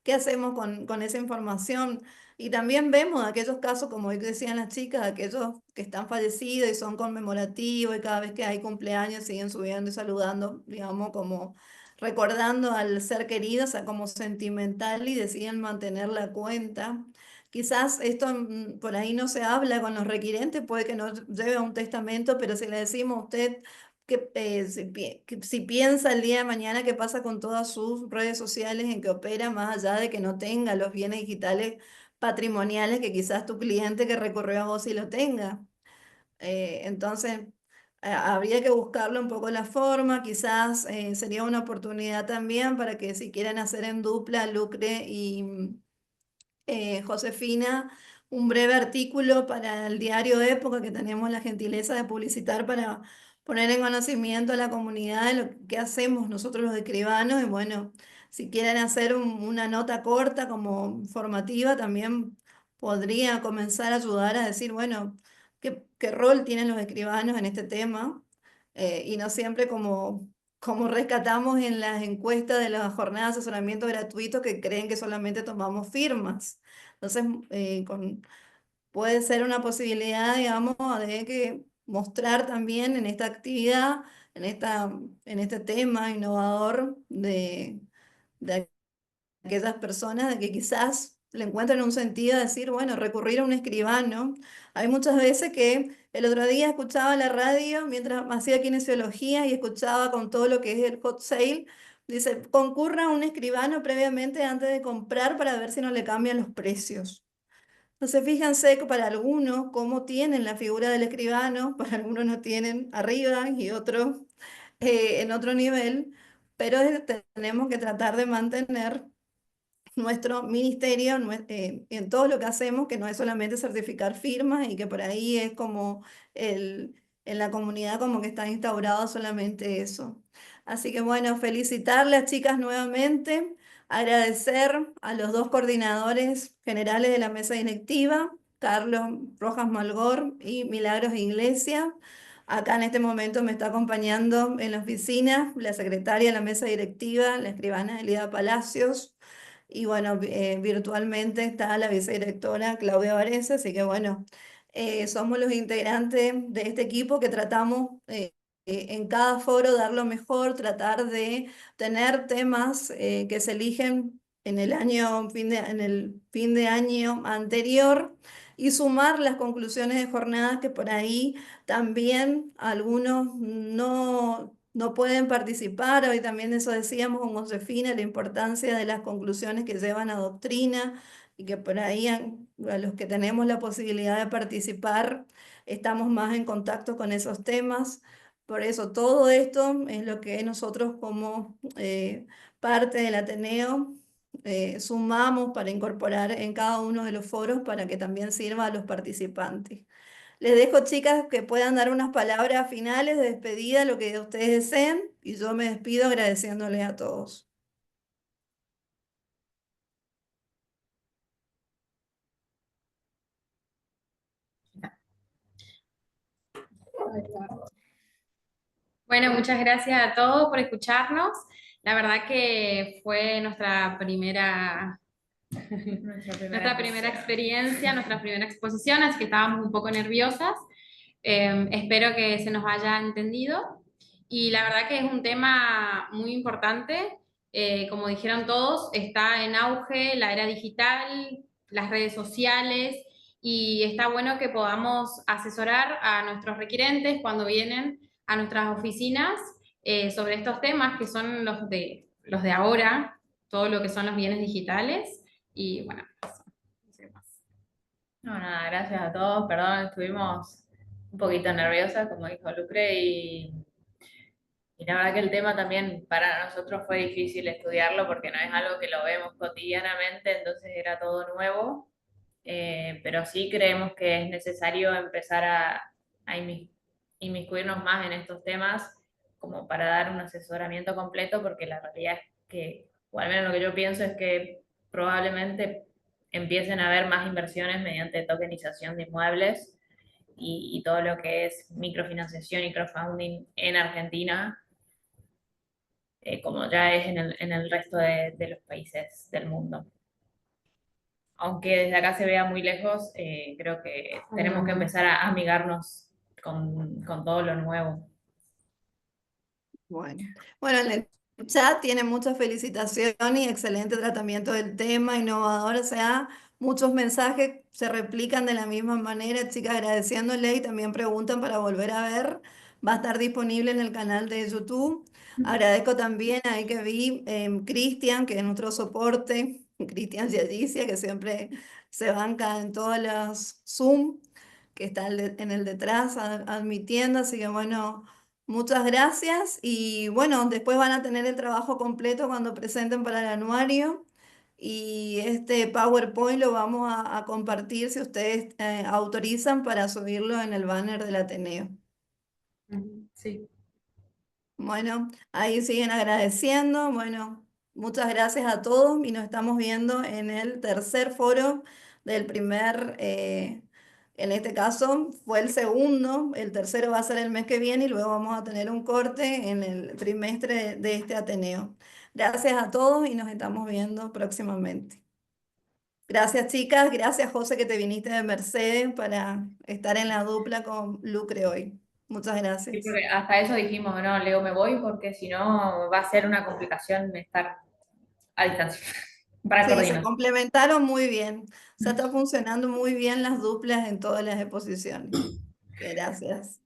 ¿qué hacemos con esa información? Y también vemos aquellos casos, como decían las chicas, aquellos que están fallecidos y son conmemorativos y cada vez que hay cumpleaños siguen subiendo y saludando, digamos, como recordando al ser querido, o sea, como sentimental y deciden mantener la cuenta. Quizás esto por ahí no se habla con los requirentes, puede que no lleve a un testamento, pero si le decimos a usted que si piensa el día de mañana qué pasa con todas sus redes sociales en que opera, más allá de que no tenga los bienes digitales patrimoniales que quizás tu cliente que recurrió a vos sí lo tenga. Entonces, habría que buscarle un poco la forma, quizás sería una oportunidad también para que si quieren hacer en dupla, Lucre y Josefina, un breve artículo para el diario Época que tenemos la gentileza de publicitar para poner en conocimiento a la comunidad de lo que hacemos nosotros los escribanos. Y bueno, si quieren hacer una nota corta como formativa, también podría comenzar a ayudar a decir, bueno, qué rol tienen los escribanos en este tema. Y no siempre como rescatamos en las encuestas de la jornada de asesoramiento gratuito que creen que solamente tomamos firmas. Entonces, puede ser una posibilidad, digamos, de que mostrar también en esta actividad, en este tema innovador de aquellas personas de que quizás le encuentran un sentido a decir, bueno, recurrir a un escribano. Hay muchas veces que el otro día escuchaba la radio mientras hacía kinesiología y escuchaba con todo lo que es el hot sale, dice, concurra a un escribano previamente antes de comprar para ver si no le cambian los precios. Entonces, fíjense que para algunos, cómo tienen la figura del escribano, para algunos no tienen arriba y otros en otro nivel, pero tenemos que tratar de mantener nuestro ministerio en todo lo que hacemos, que no es solamente certificar firmas y que por ahí es como en la comunidad como que está instaurado solamente eso. Así que bueno, felicitarles chicas nuevamente, agradecer a los dos coordinadores generales de la mesa directiva, Carlos Rojas Malgor y Milagros Iglesia. Acá en este momento me está acompañando en la oficina la secretaria de la mesa directiva, la escribana Elida Palacios, y bueno, virtualmente está la vicedirectora Claudia Varese, así que bueno, somos los integrantes de este equipo que tratamos en cada foro dar lo mejor, tratar de tener temas que se eligen en el en el fin de año anterior y sumar las conclusiones de jornadas que por ahí también algunos no pueden participar. Hoy también eso decíamos con Josefina, la importancia de las conclusiones que llevan a doctrina y que por ahí a los que tenemos la posibilidad de participar estamos más en contacto con esos temas. Por eso todo esto es lo que nosotros como parte del Ateneo sumamos para incorporar en cada uno de los foros para que también sirva a los participantes. Les dejo, chicas, que puedan dar unas palabras finales de despedida, lo que ustedes deseen, y yo me despido agradeciéndoles a todos. Bueno, muchas gracias a todos por escucharnos. La verdad que fue nuestra primera experiencia, nuestra primera exposición, así que estábamos un poco nerviosas. Espero que se nos haya entendido. Y la verdad que es un tema muy importante. Como dijeron todos, está en auge la era digital, las redes sociales, y está bueno que podamos asesorar a nuestros requirentes cuando vienen a nuestras oficinas sobre estos temas que son los de ahora, todo lo que son los bienes digitales. Y bueno, eso. No sé más. No, nada, gracias a todos. Perdón, estuvimos un poquito nerviosas, como dijo Lucre, y la verdad que el tema también para nosotros fue difícil estudiarlo porque no es algo que lo vemos cotidianamente, entonces era todo nuevo. Pero sí creemos que es necesario empezar a inmiscuirnos más en estos temas como para dar un asesoramiento completo, porque la realidad es que, o al menos lo que yo pienso es que probablemente empiecen a haber más inversiones mediante tokenización de inmuebles y todo lo que es microfinanciación y crowdfunding en Argentina, como ya es en el resto de los países del mundo. Aunque desde acá se vea muy lejos, creo que tenemos que empezar a amigarnos con todo lo nuevo. Bueno, en el chat tiene muchas felicitaciones y excelente tratamiento del tema, innovador, o sea, muchos mensajes se replican de la misma manera, chicas, agradeciéndole y también preguntan para volver a ver. Va a estar disponible en el canal de YouTube. Agradezco también ahí que vi Cristian, que es nuestro soporte, Cristian y Alicia, que siempre se banca en todos los Zoom, que está en el detrás admitiendo, así que bueno. Muchas gracias y bueno, después van a tener el trabajo completo cuando presenten para el anuario y este PowerPoint lo vamos a compartir si ustedes autorizan para subirlo en el banner del Ateneo. Sí. Bueno, ahí siguen agradeciendo. Bueno, muchas gracias a todos y nos estamos viendo en el tercer foro del primer, en este caso fue el segundo, el tercero va a ser el mes que viene y luego vamos a tener un corte en el trimestre de este Ateneo. Gracias a todos y nos estamos viendo próximamente. Gracias chicas, gracias José que te viniste de Mercedes para estar en la dupla con Lucre hoy. Muchas Sí, gracias. porque hasta eso dijimos, no, Leo, me voy porque si no va a ser una complicación estar a distancia para Sí, se coordinar. complementaron muy bien. O sea, está funcionando muy bien las duplas en todas las exposiciones. Gracias.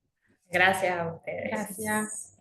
Gracias a ustedes. Gracias.